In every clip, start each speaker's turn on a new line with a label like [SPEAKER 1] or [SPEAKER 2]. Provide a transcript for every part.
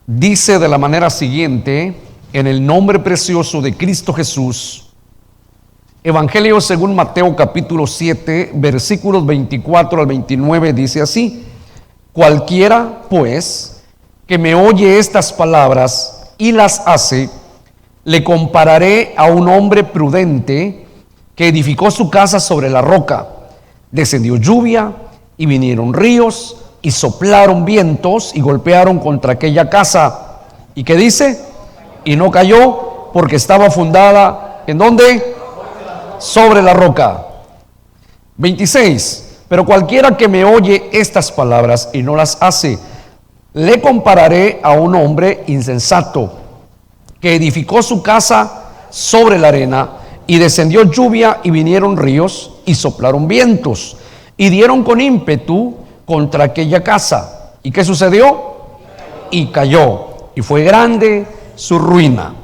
[SPEAKER 1] Dice de la manera siguiente, en el nombre precioso de Cristo Jesús, Evangelio según Mateo capítulo 7, versículos 24 al 29, dice así: cualquiera, pues, que me oye estas palabras y las hace, le compararé a un hombre prudente que edificó su casa sobre la roca. Descendió lluvia y vinieron ríos y soplaron vientos y golpearon contra aquella casa. ¿Y qué dice? Y no cayó, porque estaba fundada, ¿en dónde? Sobre la roca. 26. Pero cualquiera que me oye estas palabras y no las hace, le compararé a un hombre insensato que edificó su casa sobre la arena, y descendió lluvia y vinieron ríos y soplaron vientos y dieron con ímpetu contra aquella casa. ¿Y qué sucedió? Y cayó, y fue grande su ruina.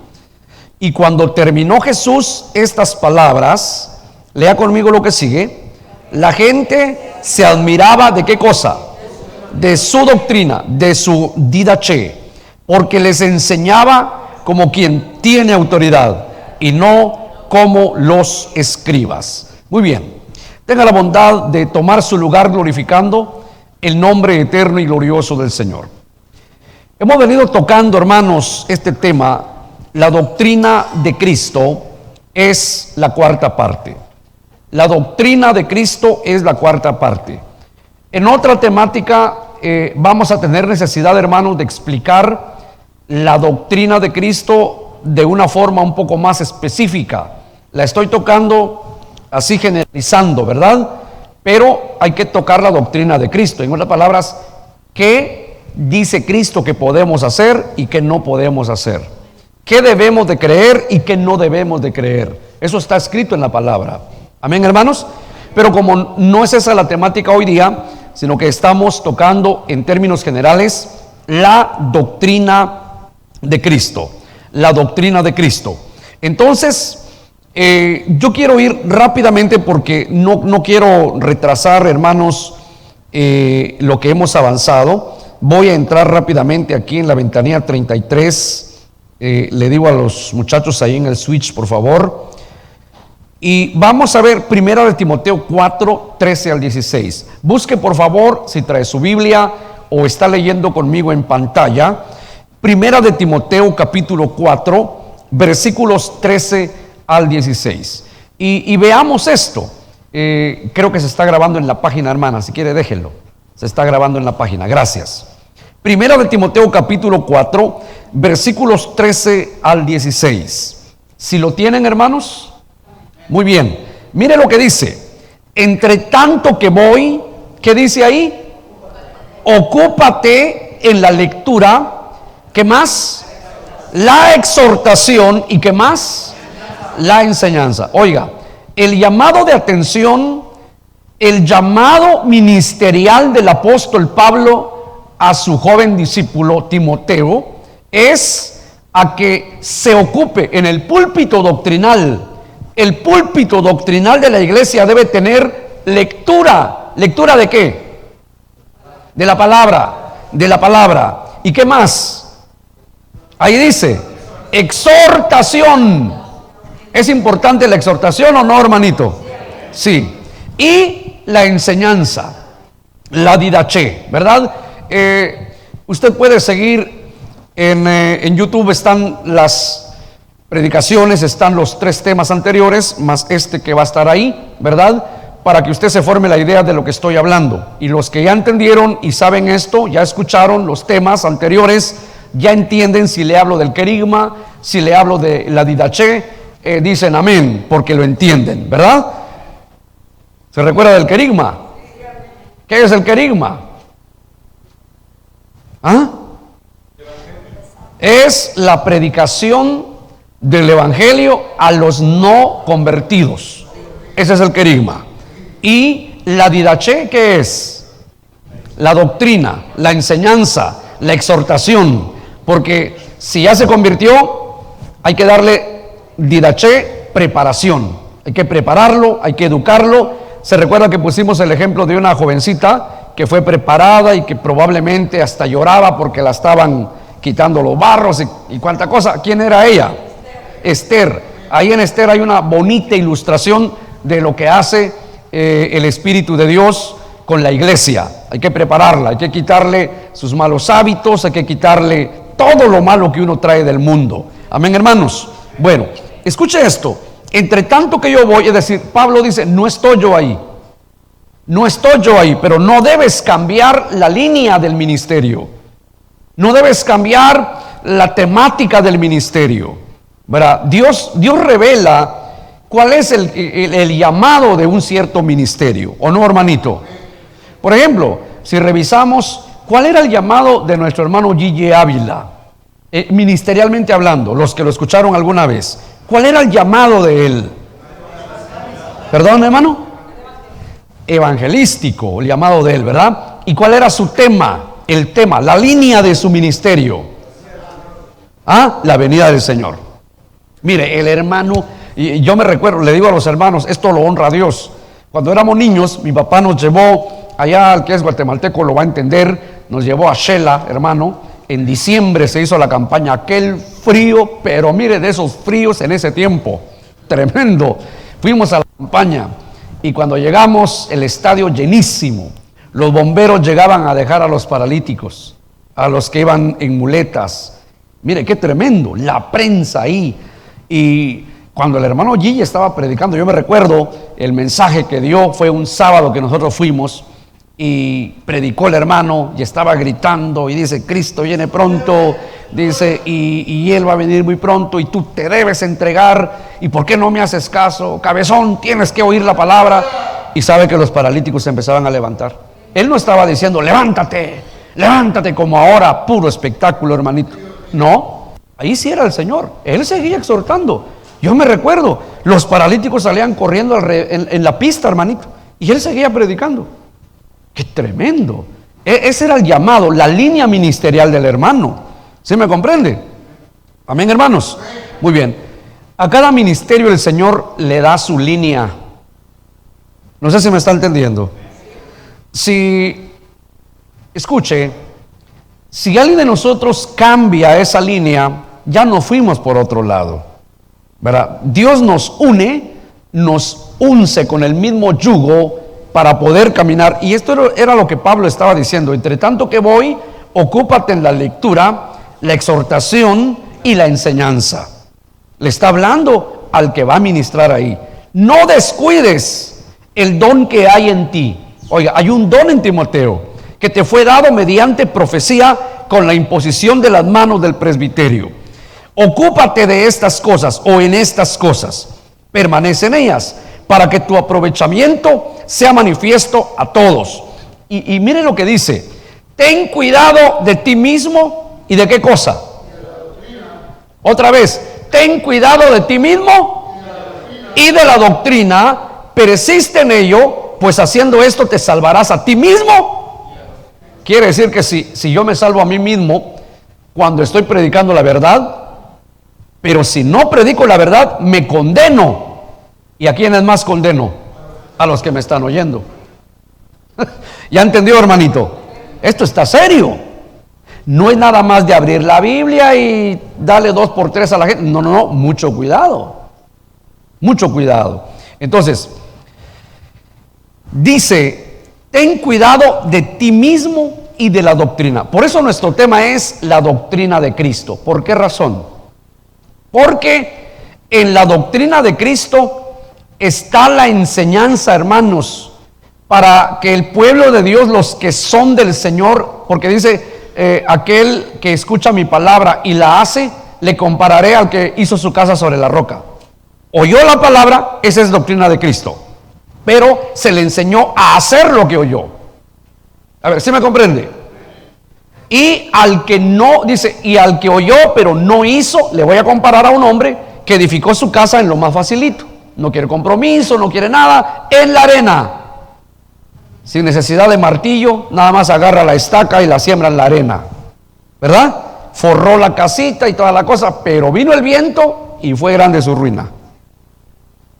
[SPEAKER 1] Y cuando terminó Jesús estas palabras, lea conmigo lo que sigue, la gente se admiraba ¿de qué cosa? De su doctrina, de su didache, porque les enseñaba como quien tiene autoridad y no como los escribas. Muy bien, tenga la bondad de tomar su lugar glorificando el nombre eterno y glorioso del Señor. Hemos venido tocando, hermanos, este tema. La doctrina de Cristo es la cuarta parte. La doctrina de Cristo es la cuarta parte. En otra temática vamos a tener necesidad, hermanos, de explicar la doctrina de Cristo de una forma un poco más específica. La estoy tocando así generalizando, ¿verdad? Pero hay que tocar la doctrina de Cristo. En otras palabras, ¿qué dice Cristo que podemos hacer y que no podemos hacer? ¿Qué debemos de creer y qué no debemos de creer? Eso está escrito en la palabra. Amén, hermanos. Pero como no es esa la temática hoy día, sino que estamos tocando en términos generales la doctrina de Cristo. La doctrina de Cristo. Entonces, yo quiero ir rápidamente porque no quiero retrasar, hermanos, lo que hemos avanzado. Voy a entrar rápidamente aquí en la ventanilla 33. Le digo a los muchachos ahí en el switch, por favor. Y vamos a ver Primera de Timoteo 4, 13 al 16. Busque, por favor, si trae su Biblia o está leyendo conmigo en pantalla, Primera de Timoteo capítulo 4, versículos 13 al 16. Y veamos esto. Creo que se está grabando en la página, hermana. Si quiere, déjenlo. Se está grabando en la página. Gracias. Primera de Timoteo capítulo 4, versículos 13 al 16. Si lo tienen, hermanos, muy bien. Mire lo que dice. Entre tanto que voy, ¿qué dice ahí? Ocúpate en la lectura. ¿Qué más? La exhortación. ¿Y qué más? La enseñanza. Oiga, el llamado de atención, el llamado ministerial del apóstol Pablo a su joven discípulo Timoteo es a que se ocupe en el púlpito doctrinal. El púlpito doctrinal de la iglesia debe tener lectura. ¿Lectura de qué? De la palabra. De la palabra. ¿Y qué más? Ahí dice, exhortación. ¿Es importante la exhortación o no, hermanito? Sí. Y la enseñanza, la didache, ¿verdad? Usted puede seguir en YouTube, están las predicaciones, están los 3 temas anteriores, más este que va a estar ahí, ¿verdad? Para que usted se forme la idea de lo que estoy hablando. Y los que ya entendieron y saben esto, ya escucharon los temas anteriores, ya entienden si le hablo del querigma, si le hablo de la didache, dicen amén, porque lo entienden, ¿verdad? ¿Se recuerda del querigma? ¿Qué es el querigma? ¿Ah? Es la predicación del evangelio a los no convertidos. Ese es el querigma. Y la didache, ¿qué es? La doctrina, la enseñanza, la exhortación. Porque si ya se convirtió, hay que darle didache, preparación. Hay que prepararlo, hay que educarlo. Se recuerda que pusimos el ejemplo de una jovencita que fue preparada y que probablemente hasta lloraba porque la estaban quitando los barros y cuánta cosa. ¿Quién era ella? Esther. Ahí en Esther hay una bonita ilustración de lo que hace el Espíritu de Dios con la iglesia. Hay que prepararla, hay que quitarle sus malos hábitos, hay que quitarle todo lo malo que uno trae del mundo. Amén, hermanos. Bueno, escuche esto. Entre tanto que yo voy, es decir, Pablo dice, no estoy yo ahí, pero no debes cambiar la línea del ministerio, no debes cambiar la temática del ministerio, ¿verdad? Dios revela cuál es el llamado de un cierto ministerio, ¿o no, hermanito? Por ejemplo, si revisamos cuál era el llamado de nuestro hermano Gigi Ávila, ministerialmente hablando, los que lo escucharon alguna vez, ¿cuál era el llamado de él? ¿Perdón, hermano? Evangelístico, el llamado de él, ¿verdad? ¿Y cuál era su tema? El tema, la línea de su ministerio. La venida del Señor. Mire, el hermano, y yo me recuerdo, le digo a los hermanos, esto lo honra a Dios. Cuando éramos niños, mi papá nos llevó allá, al que es guatemalteco lo va a entender, nos llevó a Shela, hermano. En diciembre se hizo la campaña, aquel frío, pero mire, de esos fríos en ese tiempo, tremendo. Fuimos a la campaña y cuando llegamos, el estadio llenísimo. Los bomberos llegaban a dejar a los paralíticos, a los que iban en muletas. Mire, qué tremendo, la prensa ahí. Y cuando el hermano Gigi estaba predicando, yo me recuerdo, el mensaje que dio fue un sábado que nosotros fuimos. Y predicó el hermano y estaba gritando y dice, Cristo viene pronto, dice, y Él va a venir muy pronto y tú te debes entregar. ¿Y por qué no me haces caso? Cabezón, tienes que oír la palabra. Y sabe que los paralíticos se empezaban a levantar. Él no estaba diciendo, levántate, levántate, como ahora, puro espectáculo, hermanito. No, ahí sí era el Señor. Él seguía exhortando. Yo me recuerdo, los paralíticos salían corriendo en la pista, hermanito, y Él seguía predicando. ¡Qué tremendo! Ese era el llamado, la línea ministerial del hermano. ¿Sí me comprende? Amén, hermanos. Muy bien. A cada ministerio el Señor le da su línea. No sé si me está entendiendo. Escuche, si alguien de nosotros cambia esa línea, ya no fuimos por otro lado, ¿verdad? Dios nos unce con el mismo yugo para poder caminar. Y esto era lo que Pablo estaba diciendo. Entre tanto que voy, ocúpate en la lectura, la exhortación y la enseñanza. Le está hablando al que va a ministrar ahí. No descuides el don que hay en ti. Oiga, hay un don en Timoteo que te fue dado mediante profecía con la imposición de las manos del presbiterio. Ocúpate de estas cosas o en estas cosas. Permanece en ellas, para que tu aprovechamiento sea manifiesto a todos. Y mire lo que dice: ten cuidado de ti mismo y de qué cosa. Otra vez, ten cuidado de ti mismo y de la doctrina, persiste en ello, pues haciendo esto te salvarás a ti mismo. Quiere decir que si yo me salvo a mí mismo cuando estoy predicando la verdad, pero si no predico la verdad, me condeno. ¿Y a quiénes más condeno? A los que me están oyendo. ¿Ya entendió, hermanito? Esto está serio. No es nada más de abrir la Biblia y darle 2 por 3 a la gente. No, mucho cuidado. Mucho cuidado. Entonces, dice, ten cuidado de ti mismo y de la doctrina. Por eso nuestro tema es la doctrina de Cristo. ¿Por qué razón? Porque en la doctrina de Cristo está la enseñanza, hermanos, para que el pueblo de Dios, los que son del Señor, porque dice, aquel que escucha mi palabra y la hace, le compararé al que hizo su casa sobre la roca. Oyó la palabra, esa es doctrina de Cristo, pero se le enseñó a hacer lo que oyó. A ver, ¿sí me comprende? Y al que no, dice, y al que oyó pero no hizo, le voy a comparar a un hombre que edificó su casa en lo más facilito. No quiere compromiso, no quiere nada, en la arena, sin necesidad de martillo, nada más agarra la estaca y la siembra en la arena, ¿verdad? Forró la casita y toda la cosa, pero vino el viento y fue grande su ruina.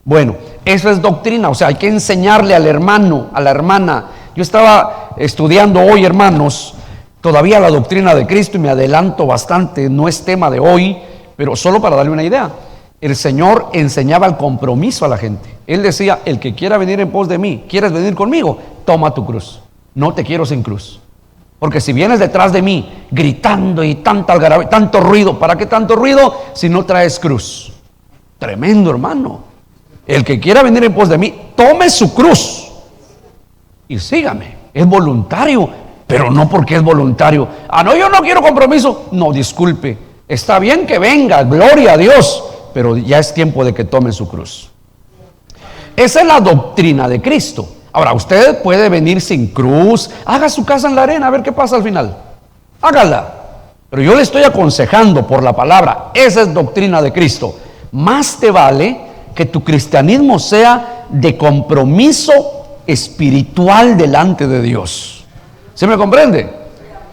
[SPEAKER 1] Bueno, eso es doctrina, o sea, hay que enseñarle al hermano, a la hermana. Yo estaba estudiando hoy, hermanos, todavía la doctrina de Cristo, y me adelanto bastante, no es tema de hoy, pero solo para darle una idea. El Señor enseñaba el compromiso a la gente. Él decía, el que quiera venir en pos de mí, ¿quieres venir conmigo? Toma tu cruz. No te quiero sin cruz. Porque si vienes detrás de mí gritando y tanto ruido, ¿para qué tanto ruido si no traes cruz? Tremendo, hermano. El que quiera venir en pos de mí, tome su cruz y sígame. Es voluntario, pero no porque es voluntario. Ah, no, yo no quiero compromiso. No, disculpe. Está bien que venga, gloria a Dios, pero ya es tiempo de que tome su cruz. Esa es la doctrina de Cristo. Ahora, usted puede venir sin cruz, haga su casa en la arena, a ver qué pasa al final. Hágala. Pero yo le estoy aconsejando por la palabra, esa es doctrina de Cristo. Más te vale que tu cristianismo sea de compromiso espiritual delante de Dios. ¿Se me comprende?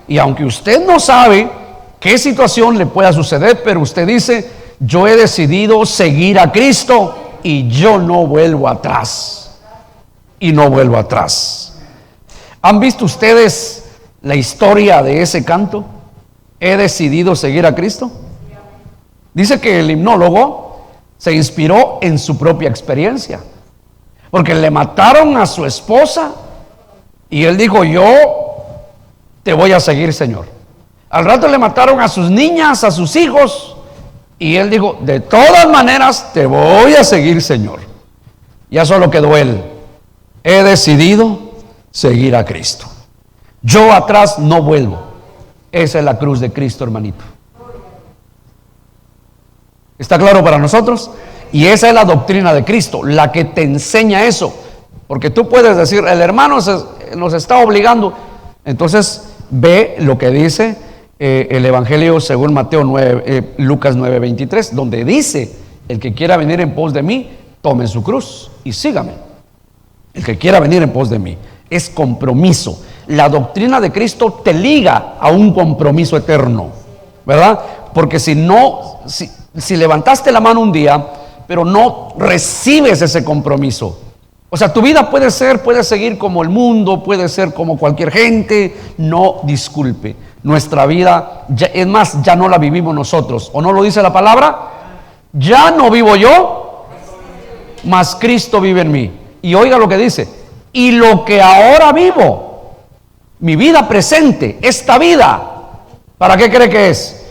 [SPEAKER 1] Y aunque usted no sabe qué situación le pueda suceder, pero usted dice, yo he decidido seguir a Cristo y yo no vuelvo atrás. Y no vuelvo atrás. ¿Han visto ustedes la historia de ese canto? He decidido seguir a Cristo. Dice que el himnólogo se inspiró en su propia experiencia, porque le mataron a su esposa y él dijo, yo te voy a seguir, Señor. Al rato le mataron a sus niñas, a sus hijos, y él dijo, de todas maneras te voy a seguir, Señor. Ya solo quedó él. He decidido seguir a Cristo. Yo atrás no vuelvo. Esa es la cruz de Cristo, hermanito. ¿Está claro para nosotros? Y esa es la doctrina de Cristo, la que te enseña eso. Porque tú puedes decir, el hermano nos está obligando. Entonces ve lo que dice el Evangelio según Mateo 9, Lucas 9:23, donde dice, el que quiera venir en pos de mí, tome su cruz y sígame. El que quiera venir en pos de mí. Es compromiso. La doctrina de Cristo te liga a un compromiso eterno, ¿verdad? Porque si levantaste la mano un día, pero no recibes ese compromiso, o sea, tu vida puede seguir como el mundo, puede ser como cualquier gente. No, disculpe, nuestra vida, es más, ya no la vivimos nosotros. ¿O no lo dice la palabra? Ya no vivo yo, mas Cristo vive en mí. Y oiga lo que dice, y lo que ahora vivo, mi vida presente, esta vida, ¿para qué cree que es?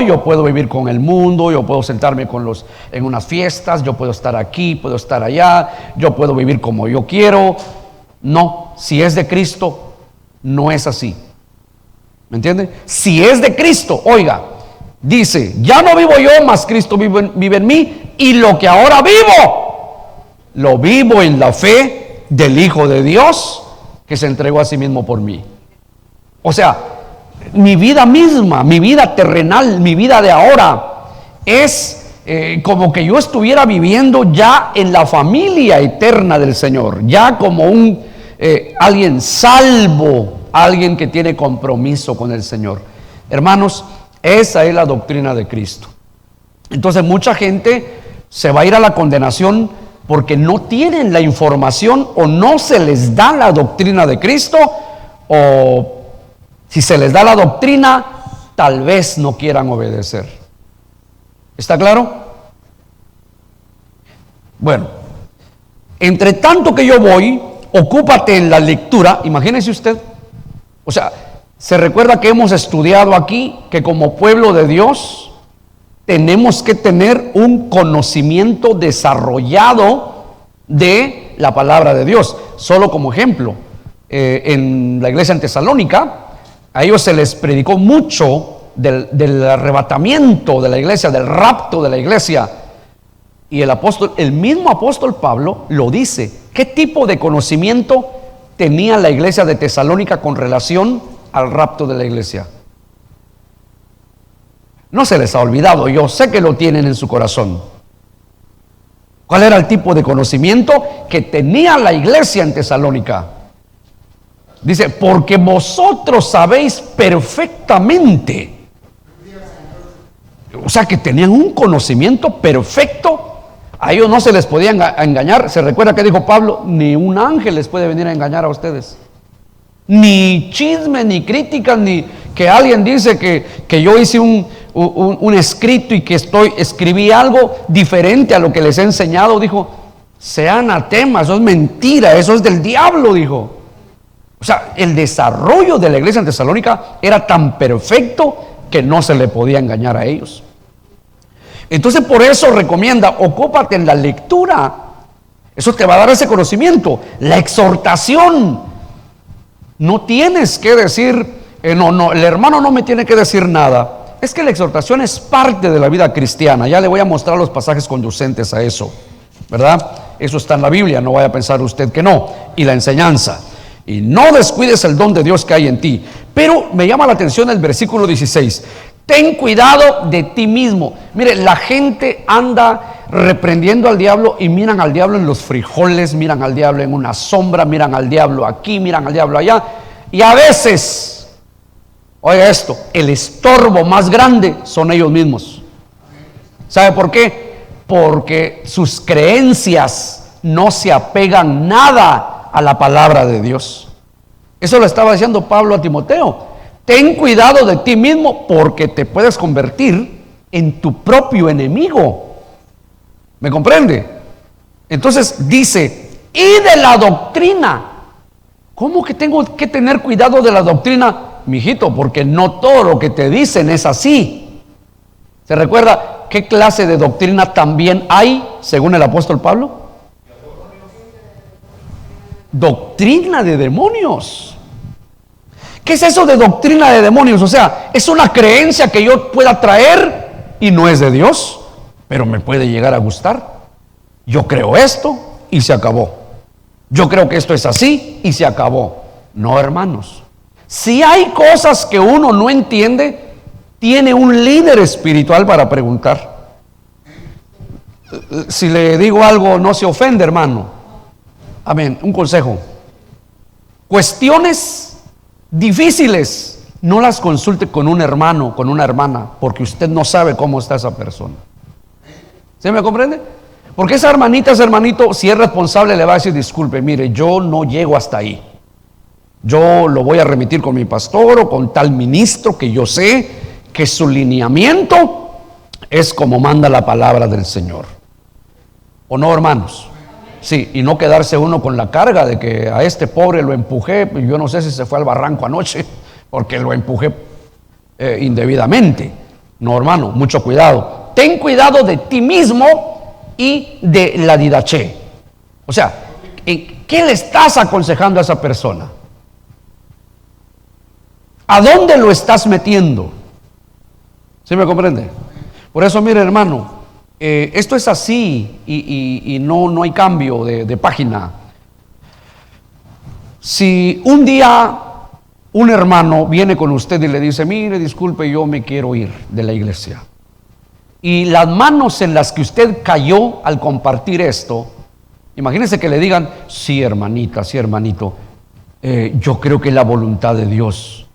[SPEAKER 1] Yo puedo vivir con el mundo, yo puedo sentarme en unas fiestas, yo puedo estar aquí, puedo estar allá, yo puedo vivir como yo quiero. No, si es de Cristo, no es así. ¿Me entiende? Si es de Cristo, oiga, dice, ya no vivo yo, mas Cristo vive en mí, y lo que ahora vivo, lo vivo en la fe del Hijo de Dios que se entregó a sí mismo por mí. O sea, mi vida misma, mi vida terrenal, mi vida de ahora es como que yo estuviera viviendo ya en la familia eterna del Señor, ya como alguien salvo, alguien que tiene compromiso con el Señor. Hermanos, esa es la doctrina de Cristo. Entonces mucha gente se va a ir a la condenación porque no tienen la información o no se les da la doctrina de Cristo, o si se les da la doctrina, tal vez no quieran obedecer. ¿Está claro? Bueno, entre tanto que yo voy, ocúpate en la lectura. Imagínese usted, o sea, se recuerda que hemos estudiado aquí que como pueblo de Dios tenemos que tener un conocimiento desarrollado de la palabra de Dios. Solo como ejemplo, en la iglesia en Tesalónica, a ellos se les predicó mucho del arrebatamiento de la iglesia, del rapto de la iglesia. Y el mismo apóstol Pablo lo dice. ¿Qué tipo de conocimiento tenía la iglesia de Tesalónica con relación al rapto de la iglesia? No se les ha olvidado, yo sé que lo tienen en su corazón. ¿Cuál era el tipo de conocimiento que tenía la iglesia en Tesalónica? Dice, porque vosotros sabéis perfectamente. O sea, que tenían un conocimiento perfecto. A ellos no se les podía engañar. Se recuerda que dijo Pablo, ni un ángel les puede venir a engañar a ustedes. Ni chisme, ni críticas, ni que alguien dice que yo hice un escrito y que escribí algo diferente a lo que les he enseñado. Dijo, sea anatema, eso es mentira, eso es del diablo, dijo. O sea, el desarrollo de la iglesia en Tesalónica era tan perfecto que no se le podía engañar a ellos. Entonces por eso recomienda, ocúpate en la lectura. Eso te va a dar ese conocimiento. La exhortación. No tienes que decir, no, el hermano no me tiene que decir nada. Es que la exhortación es parte de la vida cristiana. Ya le voy a mostrar los pasajes conducentes a eso, ¿verdad? Eso está en la Biblia, no vaya a pensar usted que no. Y la enseñanza. Y no descuides el don de Dios que hay en ti. Pero me llama la atención el versículo 16. Ten cuidado de ti mismo. Mire, la gente anda reprendiendo al diablo y miran al diablo en los frijoles, miran al diablo en una sombra, miran al diablo aquí, miran al diablo allá. Y a veces, oiga esto, el estorbo más grande son ellos mismos. ¿Sabe por qué? Porque sus creencias no se apegan nada a la palabra de Dios. Eso lo estaba diciendo Pablo a Timoteo. Ten cuidado de ti mismo porque te puedes convertir en tu propio enemigo. ¿Me comprende? Entonces dice, y de la doctrina. ¿Cómo que tengo que tener cuidado de la doctrina? Mijito, porque no todo lo que te dicen es así. ¿Se recuerda qué clase de doctrina también hay, según el apóstol Pablo? Doctrina de demonios. ¿Qué es eso de doctrina de demonios? O sea, es una creencia que yo pueda traer y no es de Dios, pero me puede llegar a gustar. Yo creo esto y se acabó. Yo creo que esto es así y se acabó. No, hermanos. Si hay cosas que uno no entiende, tiene un líder espiritual para preguntar. Si le digo algo, no se ofende, hermano. Amén. Un consejo. Cuestiones difíciles, no las consulte con un hermano, con una hermana, porque usted no sabe cómo está esa persona. ¿Se me comprende? Porque esa hermanita, ese hermanito, si es responsable, le va a decir, disculpe, mire, yo no llego hasta ahí. Yo lo voy a remitir con mi pastor o con tal ministro que yo sé que su lineamiento es como manda la palabra del Señor. ¿O no, hermanos? Sí, y no quedarse uno con la carga de que a este pobre lo empujé, yo no sé si se fue al barranco anoche, porque lo empujé indebidamente. No, hermano, mucho cuidado. Ten cuidado de ti mismo y de la didaché. O sea, ¿qué le estás aconsejando a esa persona? ¿A dónde lo estás metiendo? ¿Sí me comprende? Por eso, mire, hermano, esto es así y no hay cambio de página. Si un día un hermano viene con usted y le dice, mire, disculpe, yo me quiero ir de la iglesia, y las manos en las que usted cayó al compartir esto, imagínese que le digan, sí, hermanita, sí, hermanito, yo creo que es la voluntad de Dios,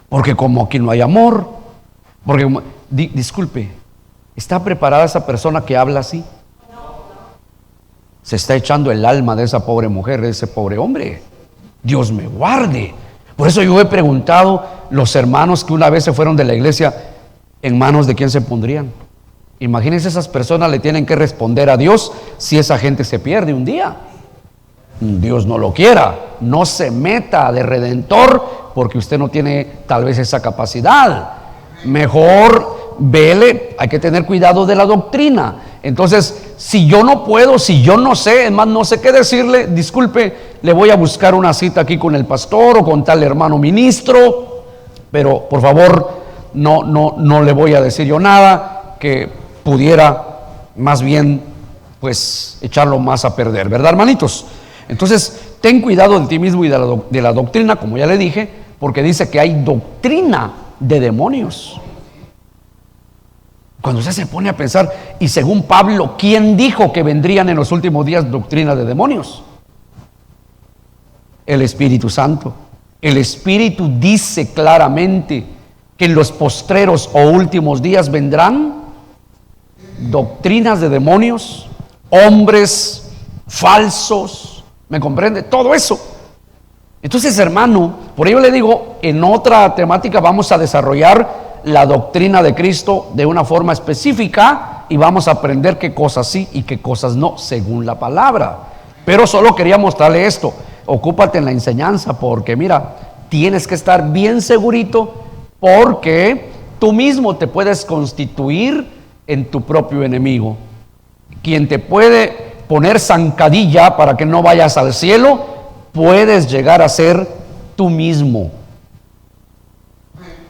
[SPEAKER 1] porque como aquí no hay amor, porque disculpe, ¿está preparada esa persona que habla así? Se está echando el alma de esa pobre mujer, de ese pobre hombre. Dios me guarde. Por eso yo he preguntado, los hermanos que una vez se fueron de la iglesia, ¿en manos de quién se pondrían? Imagínense, esas personas le tienen que responder a Dios si esa gente se pierde un día. Dios no lo quiera. No se meta de redentor porque usted no tiene tal vez esa capacidad. Mejor vele, hay que tener cuidado de la doctrina. Entonces, si yo no puedo, si yo no sé, es más, no sé qué decirle, disculpe, le voy a buscar una cita aquí con el pastor o con tal hermano ministro, pero por favor, no le voy a decir yo nada que pudiera más bien, pues, echarlo más a perder, ¿verdad, hermanitos? Entonces, ten cuidado de ti mismo y de la doctrina, como ya le dije, porque dice que hay doctrina de demonios. Cuando usted se pone a pensar, y según Pablo, ¿quién dijo que vendrían en los últimos días doctrina de demonios? El Espíritu Santo. El Espíritu dice claramente que en los postreros o últimos días vendrán doctrinas de demonios, hombres falsos, ¿me comprende? Todo eso. Entonces, hermano, por ello le digo, en otra temática vamos a desarrollar la doctrina de Cristo de una forma específica y vamos a aprender qué cosas sí y qué cosas no, según la palabra. Pero solo quería mostrarle esto. Ocúpate en la enseñanza, porque mira, tienes que estar bien segurito, porque tú mismo te puedes constituir en tu propio enemigo. Quien te puede poner zancadilla para que no vayas al cielo, puedes llegar a ser tú mismo.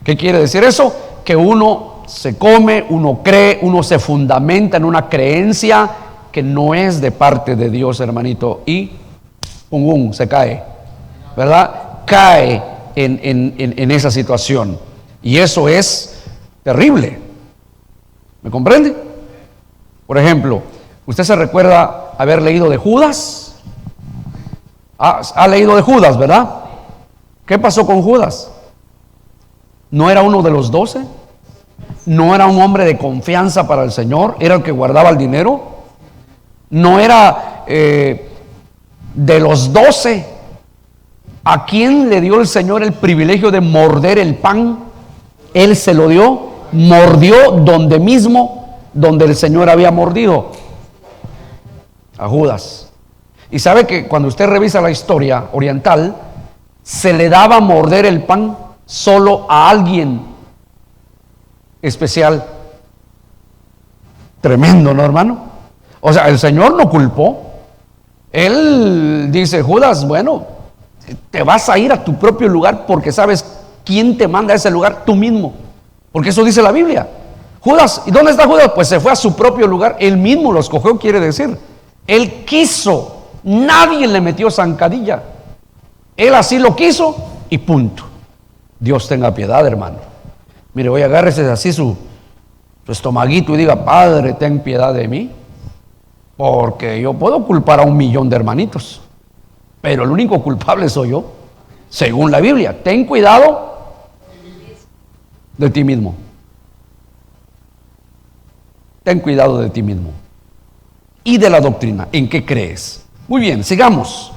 [SPEAKER 1] ¿Qué quiere decir eso? Que uno se come, uno cree, uno se fundamenta en una creencia que no es de parte de Dios, hermanito, y se cae, ¿verdad? Cae en esa situación, y eso es terrible. ¿Me comprende? Por ejemplo, ¿usted se recuerda haber leído de Judas? Ha leído de Judas, ¿verdad? ¿Qué pasó con Judas? ¿No era uno de los 12? ¿No era un hombre de confianza para el Señor? ¿Era el que guardaba el dinero? ¿No era de los 12 a quien le dio el Señor el privilegio de morder el pan? Él se lo dio, mordió donde mismo donde el Señor había mordido, a Judas. Y sabe que cuando usted revisa la historia oriental, se le daba a morder el pan solo a alguien especial. Tremendo, ¿no, hermano? O sea, el Señor no culpó. Él dice: Judas, bueno, te vas a ir a tu propio lugar, porque sabes quién te manda a ese lugar, tú mismo, porque eso dice la Biblia. Judas, ¿y dónde está Judas? Pues se fue a su propio lugar, él mismo lo escogió, quiere decir, él quiso, nadie le metió zancadilla, él así lo quiso y punto. Dios tenga piedad, hermano. Mire, voy a agárrese así su estomaguito y diga: Padre, ten piedad de mí, porque yo puedo culpar a 1,000,000 de hermanitos, pero el único culpable soy yo, según la Biblia. Ten cuidado de ti mismo. Ten cuidado de ti mismo y de la doctrina, ¿en qué crees? Muy bien, sigamos.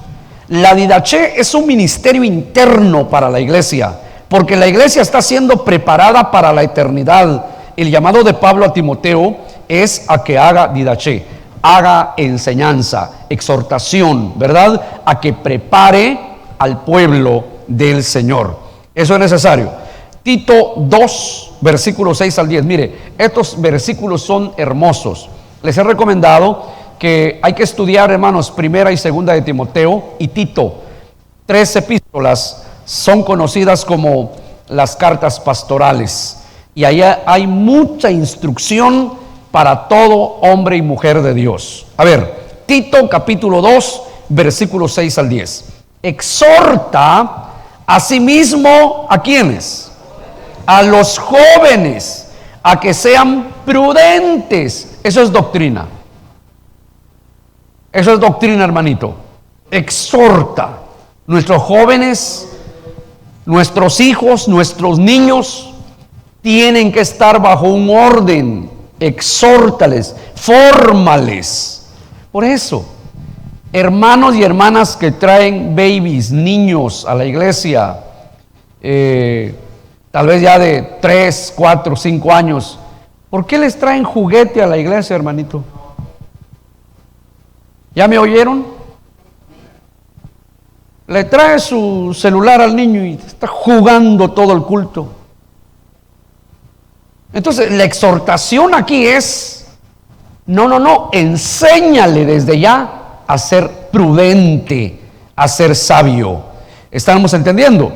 [SPEAKER 1] La didaché es un ministerio interno para la iglesia, porque la iglesia está siendo preparada para la eternidad. El llamado de Pablo a Timoteo es a que haga didaché, haga enseñanza, exhortación, ¿verdad? A que prepare al pueblo del Señor. Eso es necesario. Tito 2, versículos 6 al 10. Mire, estos versículos son hermosos. Les he recomendado que hay que estudiar, hermanos, primera y segunda de Timoteo y Tito. 3 epístolas son conocidas como las cartas pastorales, y allá hay mucha instrucción para todo hombre y mujer de Dios. A ver, Tito capítulo 2, versículos 6 al 10. Exhorta asimismo ¿a quiénes? A los jóvenes, a que sean prudentes. Eso es doctrina. Eso es doctrina, hermanito. Exhorta. Nuestros jóvenes, nuestros hijos, nuestros niños tienen que estar bajo un orden. Exhórtales, fórmales. Por eso, hermanos y hermanas que traen babies, niños a la iglesia, tal vez ya de 3, 4, 5 años, ¿por qué les traen juguete a la iglesia, hermanito? ¿Ya me oyeron? Le trae su celular al niño y está jugando todo el culto. Entonces, la exhortación aquí es: no, enséñale desde ya a ser prudente, a ser sabio. ¿Estamos entendiendo?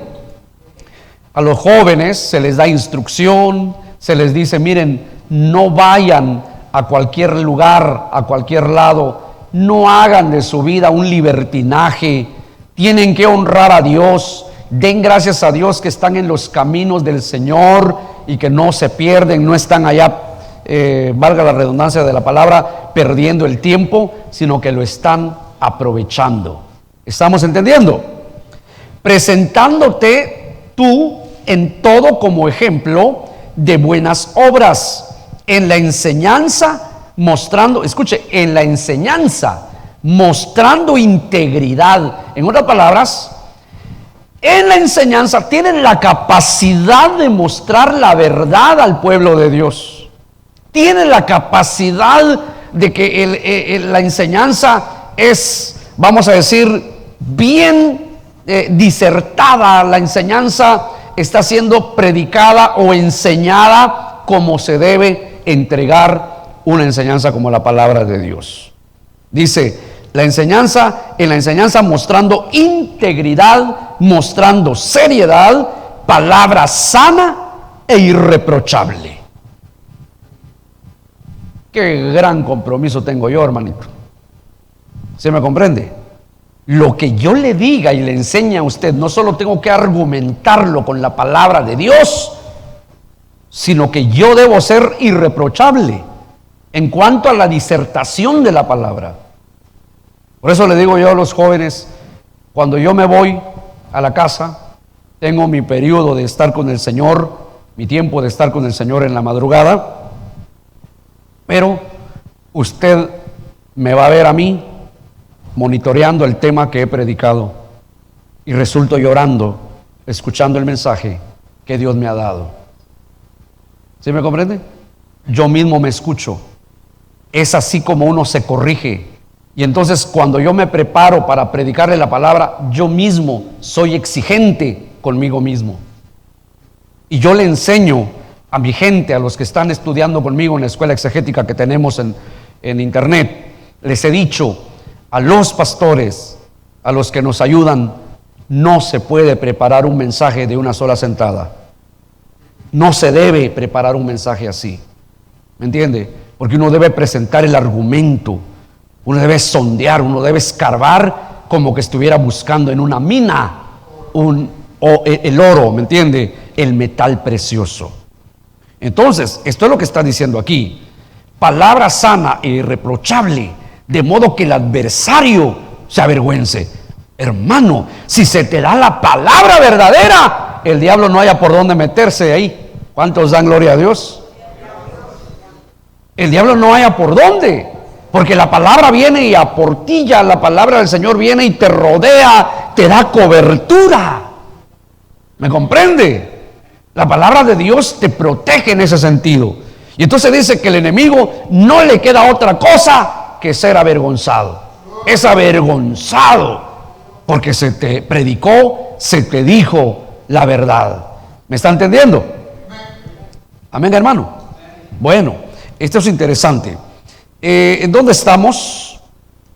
[SPEAKER 1] A los jóvenes se les da instrucción, se les dice: miren, no vayan a cualquier lugar, a cualquier lado, no hagan de su vida un libertinaje, tienen que honrar a Dios, den gracias a Dios que están en los caminos del Señor y que no se pierden, no están allá, valga la redundancia de la palabra, perdiendo el tiempo, sino que lo están aprovechando. ¿Estamos entendiendo? Presentándote tú en todo como ejemplo de buenas obras, en la enseñanza mostrando, escuche, en la enseñanza mostrando integridad. En otras palabras, en la enseñanza tienen la capacidad de mostrar la verdad al pueblo de Dios. Tienen la capacidad de que la enseñanza es, vamos a decir, bien disertada. La enseñanza está siendo predicada o enseñada como se debe entregar una enseñanza como la palabra de Dios. Dice, en la enseñanza mostrando integridad, mostrando seriedad, palabra sana e irreprochable. Qué gran compromiso tengo yo, hermanito. ¿Se me comprende? Lo que yo le diga y le enseñe a usted, no solo tengo que argumentarlo con la palabra de Dios, sino que yo debo ser irreprochable en cuanto a la disertación de la palabra. Por eso le digo yo a los jóvenes, cuando yo me voy a la casa, tengo mi periodo de estar con el Señor, mi tiempo de estar con el Señor en la madrugada, pero usted me va a ver a mí monitoreando el tema que he predicado y resulto llorando, escuchando el mensaje que Dios me ha dado. ¿Sí me comprende? Yo mismo me escucho. Es así como uno se corrige. Y entonces cuando yo me preparo para predicarle la palabra, yo mismo soy exigente conmigo mismo. Y yo le enseño a mi gente, a los que están estudiando conmigo en la escuela exegética que tenemos en internet, les he dicho a los pastores, a los que nos ayudan, no se puede preparar un mensaje de una sola sentada. No se debe preparar un mensaje así. ¿Me entiende? Porque uno debe presentar el argumento, uno debe sondear, uno debe escarbar como que estuviera buscando en una mina el oro, ¿me entiende? El metal precioso. Entonces, esto es lo que está diciendo aquí. Palabra sana e irreprochable, de modo que el adversario se avergüence. Hermano, si se te da la palabra verdadera, el diablo no haya por dónde meterse ahí. ¿Cuántos dan gloria a Dios? El diablo no haya por dónde, porque la palabra viene y aportilla, la palabra del Señor viene y te rodea, te da cobertura. ¿Me comprende? La palabra de Dios te protege en ese sentido. Y entonces dice que el enemigo no le queda otra cosa que ser avergonzado. Es avergonzado porque se te predicó, se te dijo la verdad. ¿Me está entendiendo? Amén, hermano. Bueno, esto es interesante. ¿En dónde estamos?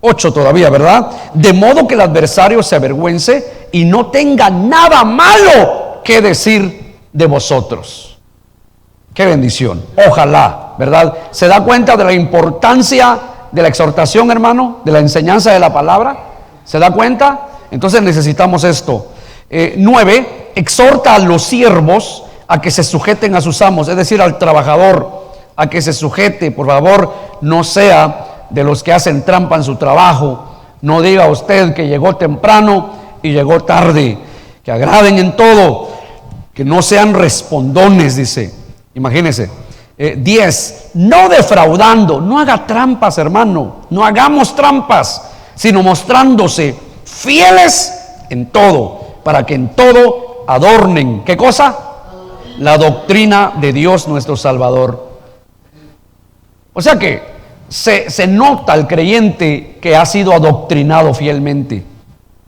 [SPEAKER 1] 8 todavía, ¿verdad? De modo que el adversario se avergüence y no tenga nada malo que decir de vosotros. Qué bendición. Ojalá, ¿verdad? ¿Se da cuenta de la importancia de la exhortación, hermano? De la enseñanza de la palabra. ¿Se da cuenta? Entonces necesitamos esto. 9, exhorta a los siervos a que se sujeten a sus amos, es decir, al trabajador, a que se sujete. Por favor, no sea de los que hacen trampa en su trabajo. No diga usted que llegó temprano y llegó tarde. Que agraden en todo, que no sean respondones, dice. Imagínense. 10, no defraudando. No haga trampas, hermano. No hagamos trampas, sino mostrándose fieles en todo, para que en todo adornen, ¿qué cosa? La doctrina de Dios nuestro Salvador. O sea que se nota al creyente que ha sido adoctrinado fielmente.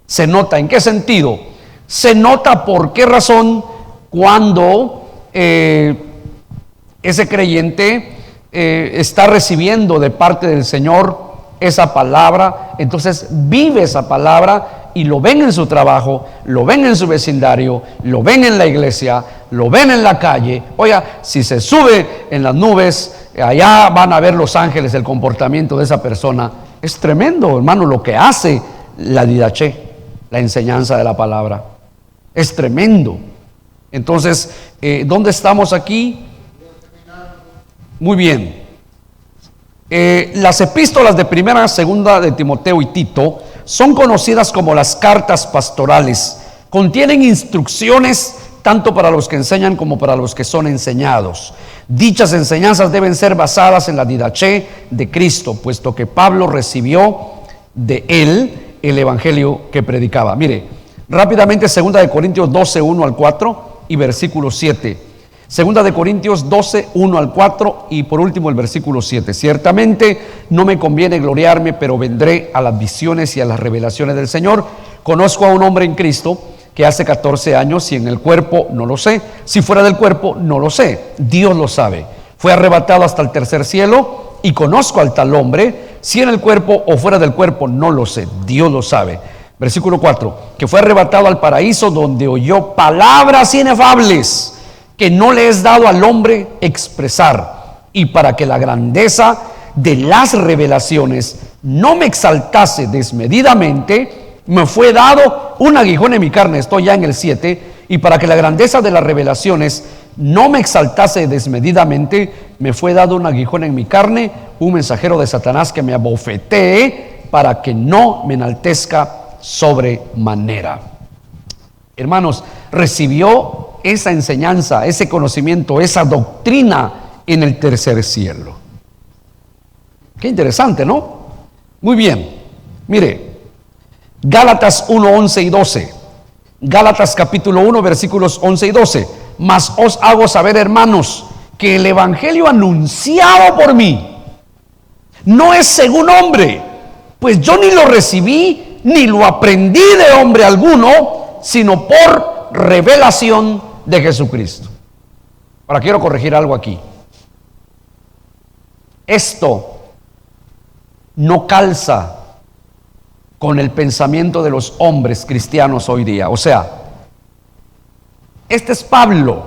[SPEAKER 1] Se nota, ¿en qué sentido? Se nota por qué razón cuando ese creyente está recibiendo de parte del Señor esa palabra, entonces vive esa palabra y lo ven en su trabajo, lo ven en su vecindario, lo ven en la iglesia, lo ven en la calle. Oiga, si se sube en las nubes, allá van a ver los ángeles el comportamiento de esa persona. Es tremendo, hermano, lo que hace la didaché, la enseñanza de la palabra. Es tremendo. Entonces, ¿dónde estamos aquí? Muy bien. Las epístolas de primera, segunda de Timoteo y Tito son conocidas como las cartas pastorales. Contienen instrucciones tanto para los que enseñan como para los que son enseñados. Dichas enseñanzas deben ser basadas en la didaché de Cristo, puesto que Pablo recibió de él el evangelio que predicaba. Mire, Rápidamente, 2 Corintios 12, 1 al 4 y versículo 7. 2 Corintios 12, 1 al 4 y por último el versículo 7. Ciertamente no me conviene gloriarme, pero vendré a las visiones y a las revelaciones del Señor. Conozco a un hombre en Cristo que hace 14 años, si en el cuerpo no lo sé, si fuera del cuerpo no lo sé, Dios lo sabe. Fue arrebatado hasta el tercer cielo y conozco al tal hombre, si en el cuerpo o fuera del cuerpo no lo sé, Dios lo sabe. Versículo 4, que fue arrebatado al paraíso donde oyó palabras inefables que no le es dado al hombre expresar, y para que la grandeza de las revelaciones no me exaltase desmedidamente, me fue dado un aguijón en mi carne. Estoy ya en el 7. Y para que la grandeza de las revelaciones no me exaltase desmedidamente, me fue dado un aguijón en mi carne, un mensajero de Satanás que me abofetee para que no me enaltezca sobremanera. Hermanos, recibió esa enseñanza, ese conocimiento, esa doctrina en el tercer cielo. Qué interesante, ¿no? Muy bien. Mire, Gálatas 1, 11 y 12. Gálatas capítulo 1, versículos 11 y 12. Mas os hago saber, hermanos, que el evangelio anunciado por mí no es según hombre, pues yo ni lo recibí ni lo aprendí de hombre alguno, sino por revelación de Jesucristo. Ahora quiero corregir algo aquí. Esto no calza con el pensamiento de los hombres cristianos hoy día. O sea, este es Pablo,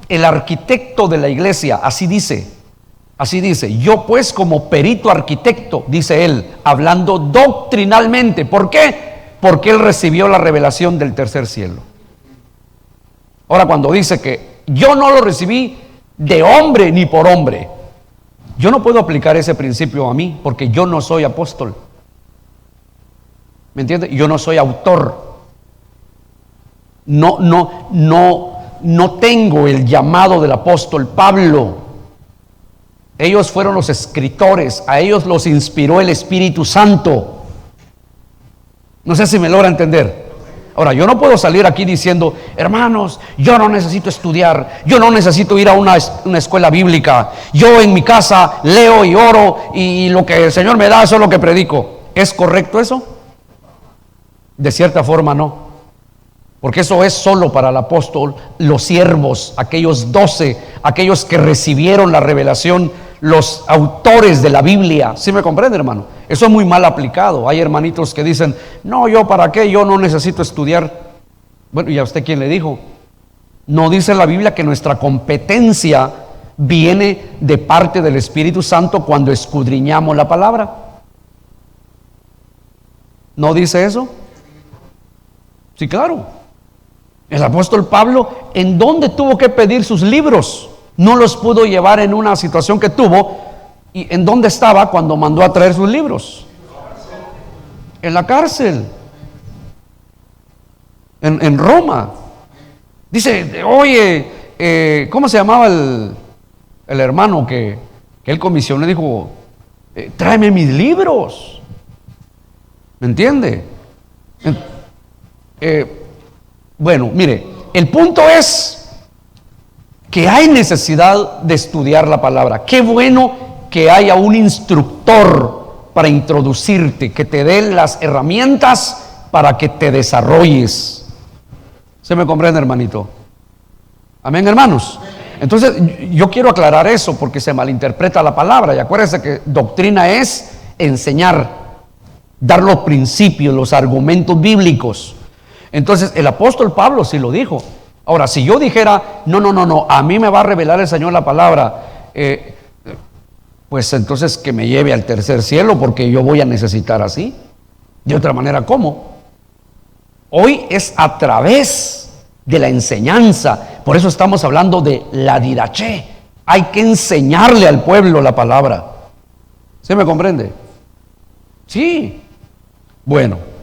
[SPEAKER 1] el arquitecto de la iglesia, así dice, yo pues como perito arquitecto, dice él, hablando doctrinalmente. ¿Por qué? Porque él recibió la revelación del tercer cielo. Ahora, cuando dice que yo no lo recibí de hombre ni por hombre, yo no puedo aplicar ese principio a mí, porque yo no soy apóstol. ¿Me entiende? Yo no soy autor. No tengo el llamado del apóstol Pablo. Ellos fueron los escritores, a ellos los inspiró el Espíritu Santo. No sé si me logra entender. Ahora, yo no puedo salir aquí diciendo, hermanos, yo no necesito estudiar, yo no necesito ir a una escuela bíblica, yo en mi casa leo y oro y lo que el Señor me da, eso es lo que predico. ¿Es correcto eso? De cierta forma no, porque eso es solo para el apóstol, los siervos, aquellos 12, aquellos que recibieron la revelación, los autores de la Biblia. ¿Sí me comprende, hermano? Eso es muy mal aplicado. Hay hermanitos que dicen, no, yo para qué, yo no necesito estudiar. Bueno, ¿y a usted quién le dijo? ¿No dice la Biblia que nuestra competencia viene de parte del Espíritu Santo cuando escudriñamos la palabra? ¿No dice eso? Sí, claro. El apóstol Pablo, ¿en dónde tuvo que pedir sus libros? No los pudo llevar en una situación que tuvo. ¿Y en dónde estaba cuando mandó a traer sus libros? En la cárcel. En Roma. Dice, oye, ¿cómo se llamaba el hermano que él comisionó? Dijo, tráeme mis libros. ¿Me entiende? Bueno, mire, el punto es que hay necesidad de estudiar la palabra. Qué bueno que haya un instructor para introducirte, que te dé las herramientas para que te desarrolles. ¿Se me comprende, hermanito? Amén, hermanos. Entonces, yo quiero aclarar eso porque se malinterpreta la palabra. Y acuérdense que doctrina es enseñar, dar los principios, los argumentos bíblicos. Entonces, el apóstol Pablo sí lo dijo. Ahora, si yo dijera, no, a mí me va a revelar el Señor la palabra, pues entonces que me lleve al tercer cielo, porque yo voy a necesitar así. De otra manera, ¿cómo? Hoy es a través de la enseñanza. Por eso estamos hablando de la didaché. Hay que enseñarle al pueblo la palabra. ¿Se me comprende? Sí. Bueno.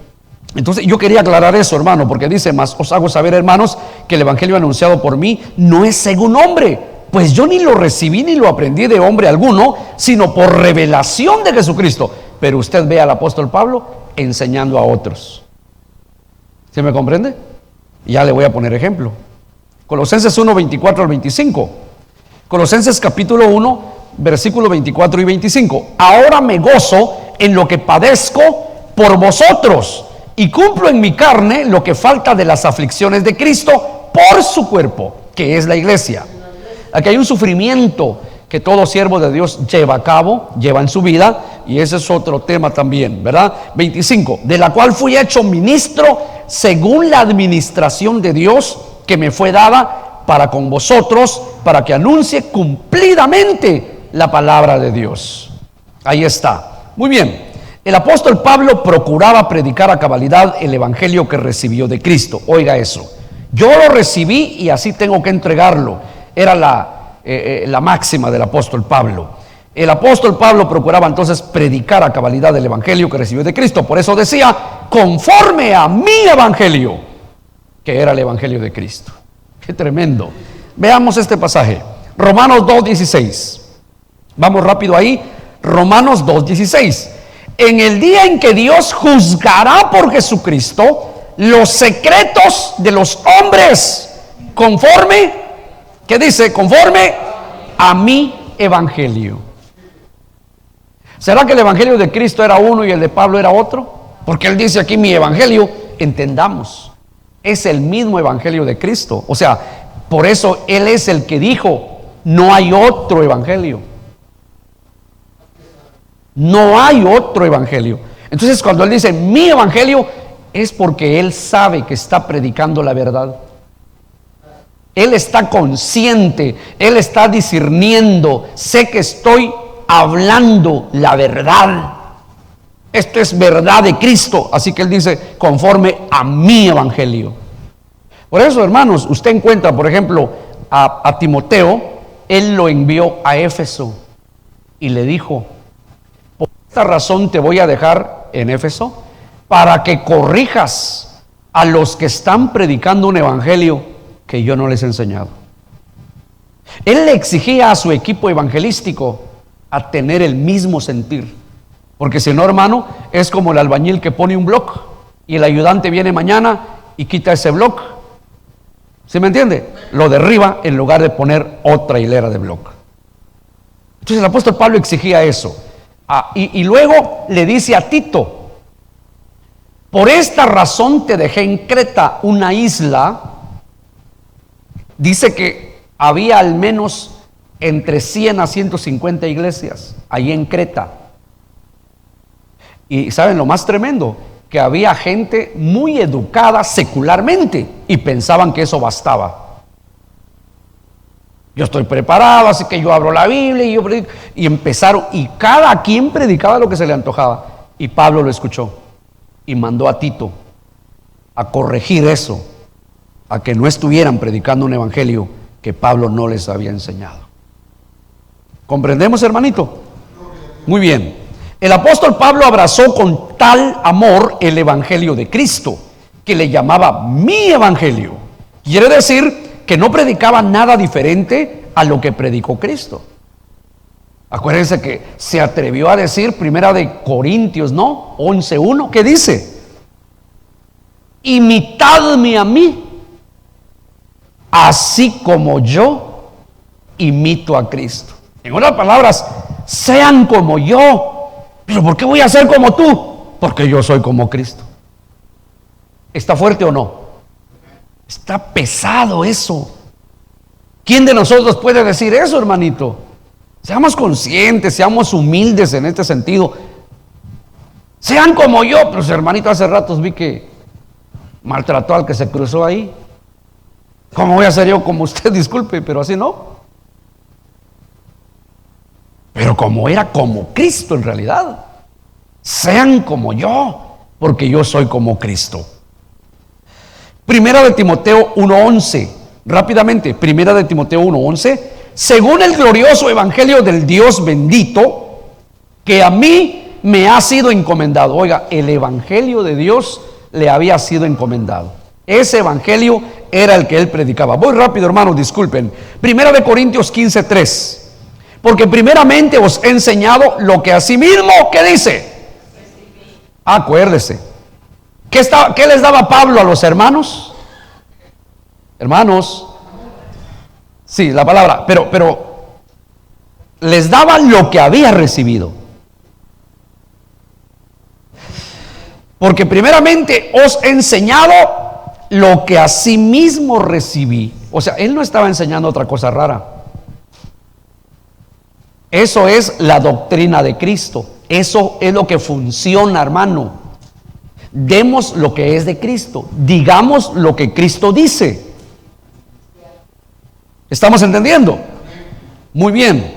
[SPEAKER 1] Entonces yo quería aclarar eso, hermano, porque dice, mas os hago saber, hermanos, que el evangelio anunciado por mí no es según hombre, pues yo ni lo recibí ni lo aprendí de hombre alguno, sino por revelación de Jesucristo. Pero usted ve al apóstol Pablo enseñando a otros. ¿Se me comprende? Ya le voy a poner ejemplo. Colosenses 1, 24 al 25. Colosenses capítulo 1, versículos 24 y 25. Ahora me gozo en lo que padezco por vosotros y cumplo en mi carne lo que falta de las aflicciones de Cristo por su cuerpo, que es la iglesia. Aquí hay un sufrimiento que todo siervo de Dios lleva a cabo, lleva en su vida, y ese es otro tema también, ¿verdad? 25, de la cual fui hecho ministro según la administración de Dios que me fue dada para con vosotros, para que anuncie cumplidamente la palabra de Dios. Ahí está. Muy bien. El apóstol Pablo procuraba predicar a cabalidad el evangelio que recibió de Cristo. Oiga eso. Yo lo recibí y así tengo que entregarlo. Era la máxima del apóstol Pablo. El apóstol Pablo procuraba entonces predicar a cabalidad el evangelio que recibió de Cristo. Por eso decía, conforme a mi evangelio, que era el evangelio de Cristo. Qué tremendo. Veamos este pasaje. Romanos 2:16. Vamos rápido ahí. Romanos 2:16. En el día en que Dios juzgará por Jesucristo los secretos de los hombres, conforme, ¿qué dice? Conforme a mi evangelio. ¿Será que el evangelio de Cristo era uno y el de Pablo era otro? Porque él dice aquí mi evangelio. Entendamos, es el mismo evangelio de Cristo. O sea, por eso él es el que dijo, no hay otro evangelio. No hay otro evangelio. Entonces cuando él dice mi evangelio, es porque él sabe que está predicando la verdad. Él está consciente, él está discerniendo, sé que estoy hablando la verdad. Esto es verdad de Cristo. Así que él dice, conforme a mi evangelio. Por eso, hermanos, usted encuentra, por ejemplo, a Timoteo, él lo envió a Éfeso y le dijo, por esta razón te voy a dejar en Éfeso, para que corrijas a los que están predicando un evangelio que yo no les he enseñado. Él le exigía a su equipo evangelístico a tener el mismo sentir, porque si no, hermano, es como el albañil que pone un bloque y el ayudante viene mañana y quita ese bloque. ¿Sí me entiende? Lo derriba en lugar de poner otra hilera de bloque. Entonces el apóstol Pablo exigía eso. Y luego le dice a Tito, por esta razón te dejé en Creta, una isla. Dice que había al menos entre 100 a 150 iglesias ahí en Creta. Y ¿saben lo más tremendo? Que había gente muy educada secularmente y pensaban que eso bastaba. Yo estoy preparado, así que yo abro la Biblia y yo predico. Y empezaron, y cada quien predicaba lo que se le antojaba. Y Pablo lo escuchó y mandó a Tito a corregir eso, a que no estuvieran predicando un evangelio que Pablo no les había enseñado. ¿Comprendemos, hermanito? Muy bien. El apóstol Pablo abrazó con tal amor el evangelio de Cristo, que le llamaba mi evangelio. Quiere decir que no predicaba nada diferente a lo que predicó Cristo. Acuérdense que se atrevió a decir, primera de Corintios, ¿no? 11:1, ¿qué dice? Imitadme a mí, así como yo imito a Cristo. En otras palabras, sean como yo. ¿Pero por qué voy a ser como tú? Porque yo soy como Cristo. ¿Está fuerte o no? Está pesado eso. ¿Quién de nosotros puede decir eso, hermanito? Seamos conscientes, seamos humildes en este sentido. Sean como yo. Pero hermanito, hace ratos vi que maltrató al que se cruzó ahí. ¿Cómo voy a ser yo como usted? Disculpe, pero así no. Pero como era como Cristo en realidad. Sean como yo, porque yo soy como Cristo. Primera de Timoteo 1:11. Rápidamente, Primera de Timoteo 1:11. Según el glorioso evangelio del Dios bendito, que a mí me ha sido encomendado. Oiga, el evangelio de Dios le había sido encomendado. Ese evangelio era el que él predicaba. Voy rápido, hermanos, disculpen. Primera de Corintios 15:3. Porque primeramente os he enseñado lo que asimismo, ¿qué dice? Acuérdese. ¿Qué les daba Pablo a los hermanos? Hermanos, sí, la palabra, pero les daba lo que había recibido. Porque primeramente os he enseñado lo que asimismo recibí. O sea, él no estaba enseñando otra cosa rara. Eso es la doctrina de Cristo. Eso es lo que funciona, hermano. Demos lo que es de Cristo. Digamos lo que Cristo dice. ¿Estamos entendiendo? Muy bien.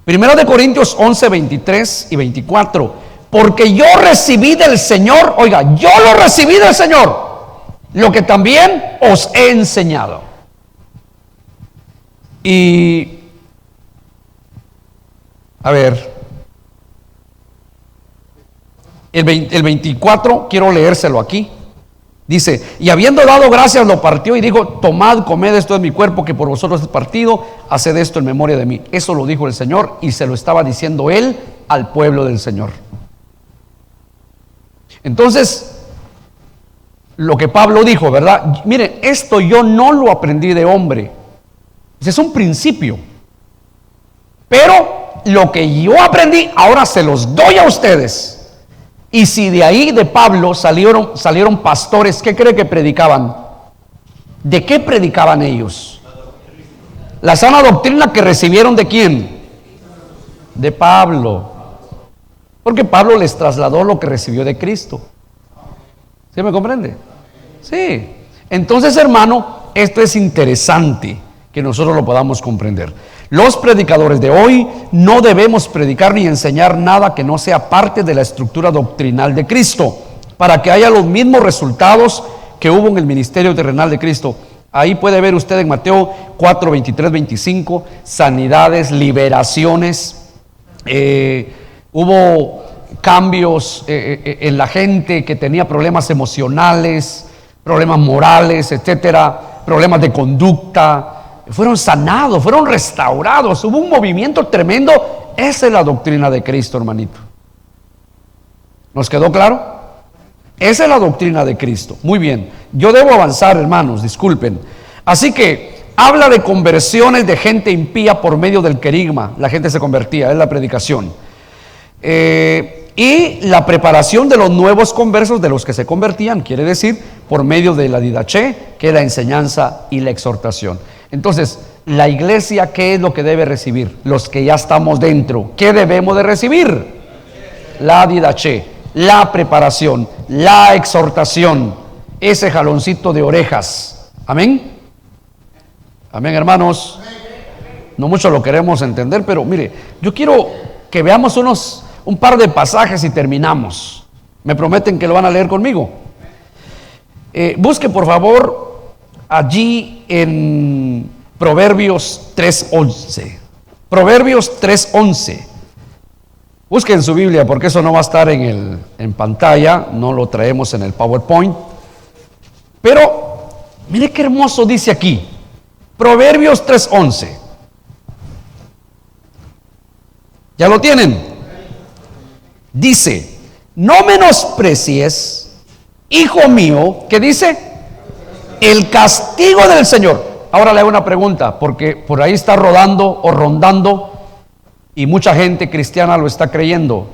[SPEAKER 1] Primero de Corintios 11, 23 y 24. Porque yo recibí del Señor, oiga, yo lo recibí del Señor, lo que también os he enseñado. Y, a ver, el 24, quiero leérselo aquí. Dice, y habiendo dado gracias, lo partió y dijo, tomad, comed, esto es mi cuerpo que por vosotros es partido, haced esto en memoria de mí. Eso lo dijo el Señor y se lo estaba diciendo él al pueblo del Señor. Entonces, lo que Pablo dijo, ¿verdad? Miren, esto yo no lo aprendí de hombre. Es un principio. Pero lo que yo aprendí, ahora se los doy a ustedes. Y si de ahí de Pablo salieron pastores, ¿qué cree que predicaban? ¿De qué predicaban ellos? La sana doctrina que recibieron ¿de quién? De Pablo. Porque Pablo les trasladó lo que recibió de Cristo. ¿Sí me comprende? Sí. Entonces, hermano, esto es interesante que nosotros lo podamos comprender. Los predicadores de hoy no debemos predicar ni enseñar nada que no sea parte de la estructura doctrinal de Cristo, para que haya los mismos resultados que hubo en el ministerio terrenal de Cristo. Ahí puede ver usted en Mateo 4, 23, 25, sanidades, liberaciones, hubo cambios en la gente que tenía problemas emocionales, problemas morales, etcétera, problemas de conducta. Fueron sanados, fueron restaurados. Hubo un movimiento tremendo. Esa es la doctrina de Cristo, hermanito. ¿Nos quedó claro? Esa es la doctrina de Cristo. Muy bien. Yo debo avanzar, hermanos, disculpen. Así que habla de conversiones de gente impía por medio del querigma. La gente se convertía, es la predicación. Y la preparación de los nuevos conversos, de los que se convertían, quiere decir por medio de la didaché, que es la enseñanza y la exhortación. Entonces, la iglesia, ¿qué es lo que debe recibir? Los que ya estamos dentro, ¿qué debemos de recibir? La didaché, la preparación, la exhortación, ese jaloncito de orejas. Amén. Amén, hermanos. No mucho lo queremos entender, pero mire, yo quiero que veamos un par de pasajes y terminamos. ¿Me prometen que lo van a leer conmigo? Busque por favor allí en Proverbios 3:11. Proverbios 3:11. Busque en su Biblia, porque eso no va a estar en pantalla, no lo traemos en el PowerPoint. Pero mire qué hermoso dice aquí. Proverbios 3:11. ¿Ya lo tienen? Dice, no menosprecies, hijo mío, ¿qué dice? El castigo del Señor. Ahora le hago una pregunta, porque por ahí está rodando o rondando, y mucha gente cristiana lo está creyendo,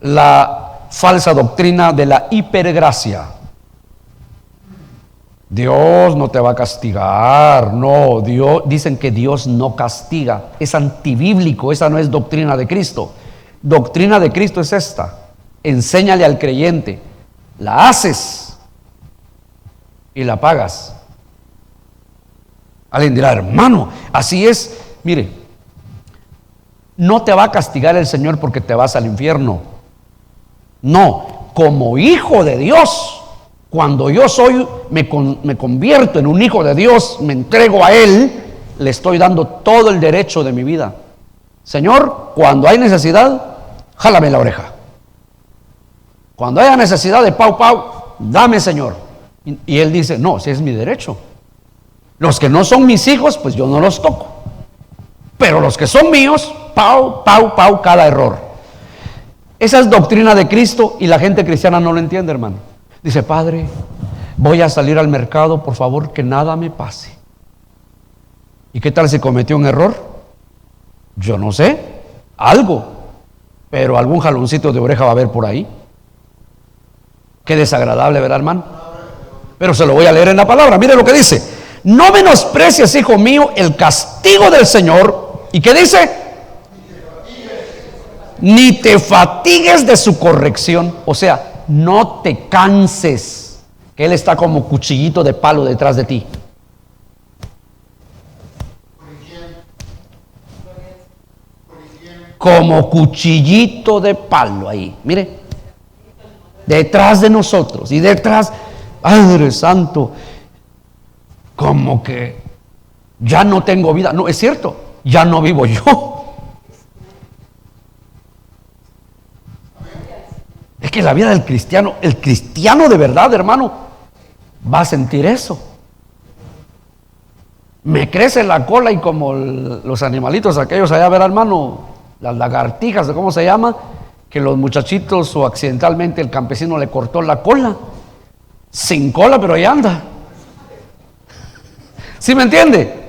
[SPEAKER 1] la falsa doctrina de la hipergracia. Dios no te va a castigar. No, dicen que Dios no castiga. Es antibíblico, esa no es doctrina de Cristo. Doctrina de Cristo es esta: enséñale al creyente, la haces y la pagas. Alguien dirá, hermano, así es. Mire, no te va a castigar el Señor porque te vas al infierno. No, como hijo de Dios, cuando yo me convierto en un hijo de Dios, me entrego a Él, le estoy dando todo el derecho de mi vida. Señor, cuando hay necesidad, jálame la oreja. Cuando haya necesidad de pau, dame, Señor. Y Él dice, no, si es mi derecho. Los que no son mis hijos, pues yo no los toco. Pero los que son míos, pau, cada error. Esa es doctrina de Cristo y la gente cristiana no lo entiende, hermano. Dice, Padre, voy a salir al mercado, por favor, que nada me pase. ¿Y qué tal si cometió un error? Yo no sé, algo, pero algún jaloncito de oreja va a haber por ahí. Qué desagradable, ¿verdad, hermano? Pero se lo voy a leer en la palabra. Mire lo que dice: no menosprecies, hijo mío, el castigo del Señor. ¿Y qué dice? Ni te fatigues de su corrección. O sea, no te canses, que Él está como cuchillito de palo detrás de ti. Como cuchillito de palo ahí, mire, detrás de nosotros. Y detrás, Padre Santo, como que ya no tengo vida. No, es cierto, ya no vivo yo. Es que la vida del cristiano, el cristiano de verdad, hermano, va a sentir eso. Me crece la cola y como los animalitos aquellos allá, ver, hermano, las lagartijas, ¿cómo se llama? Que los muchachitos o accidentalmente el campesino le cortó la cola. Sin cola, pero ahí anda. ¿Sí me entiende?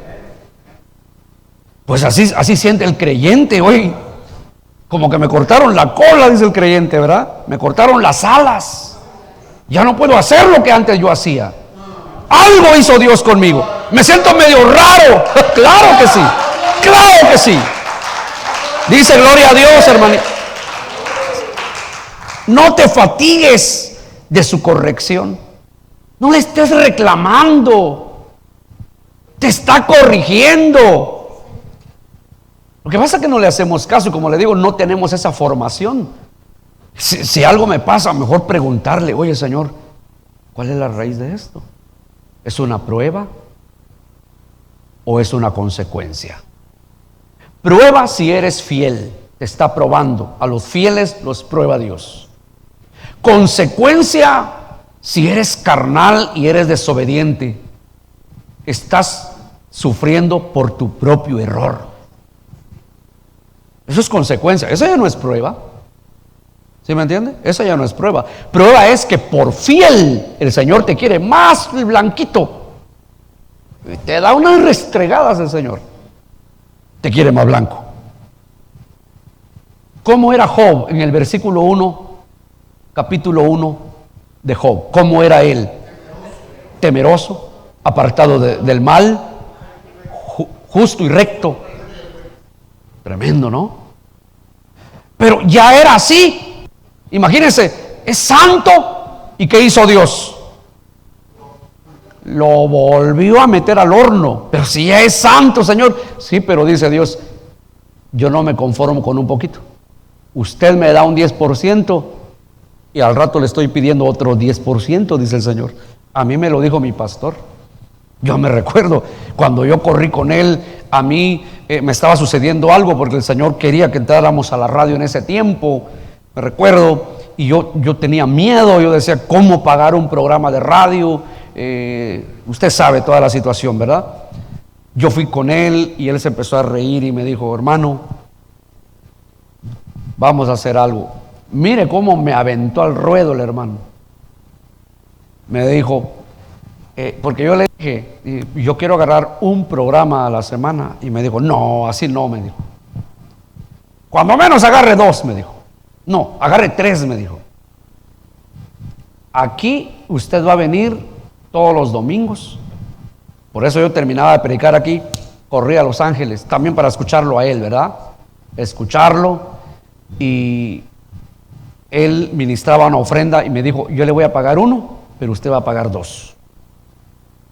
[SPEAKER 1] Pues así siente el creyente hoy. Como que me cortaron la cola, dice el creyente, ¿verdad? Me cortaron las alas. Ya no puedo hacer lo que antes yo hacía. Algo hizo Dios conmigo. Me siento medio raro. Claro que sí. Claro que sí. Dice gloria a Dios, hermano. No te fatigues de su corrección. No le estés reclamando. Te está corrigiendo. Lo que pasa es que no le hacemos caso y, como le digo, no tenemos esa formación. Si algo me pasa, mejor preguntarle: oye, Señor, ¿cuál es la raíz de esto? ¿Es una prueba o es una consecuencia? Prueba si eres fiel. Te está probando. A los fieles los prueba Dios. Consecuencia si eres carnal y eres desobediente. Estás sufriendo por tu propio error. Eso es consecuencia. Esa ya no es prueba. ¿Sí me entiende? Esa ya no es prueba. Prueba es que por fiel el Señor te quiere más blanquito. Te da unas restregadas el Señor. Te quiere más blanco. ¿Cómo era Job en el versículo 1, capítulo 1 de Job? ¿Cómo era él? Temeroso, apartado del mal, justo y recto. Tremendo, ¿no? Pero ya era así. Imagínense, es santo. ¿Y qué hizo Dios? Lo volvió a meter al horno. Pero si ya es santo, Señor. Sí, pero dice Dios: yo no me conformo con un poquito. Usted me da un 10% y al rato le estoy pidiendo otro 10%, dice el Señor. A mí me lo dijo mi pastor. Yo me recuerdo cuando yo corrí con él, a mí me estaba sucediendo algo porque el Señor quería que entráramos a la radio en ese tiempo. Me recuerdo, y yo tenía miedo. Yo decía: ¿cómo pagar un programa de radio? Usted sabe toda la situación, ¿verdad? Yo fui con él y él se empezó a reír y me dijo: hermano, vamos a hacer algo. Mire cómo me aventó al ruedo el hermano. Me dijo, porque yo le dije: yo quiero agarrar un programa a la semana. Y me dijo: no, así no, me dijo. Cuando menos agarre 2, me dijo. No, agarre 3, me dijo. Aquí usted va a venir todos los domingos. Por eso yo terminaba de predicar aquí, corría a Los Ángeles, también para escucharlo a él, ¿verdad? Escucharlo. Y él ministraba una ofrenda y me dijo: yo le voy a pagar 1, pero usted va a pagar 2,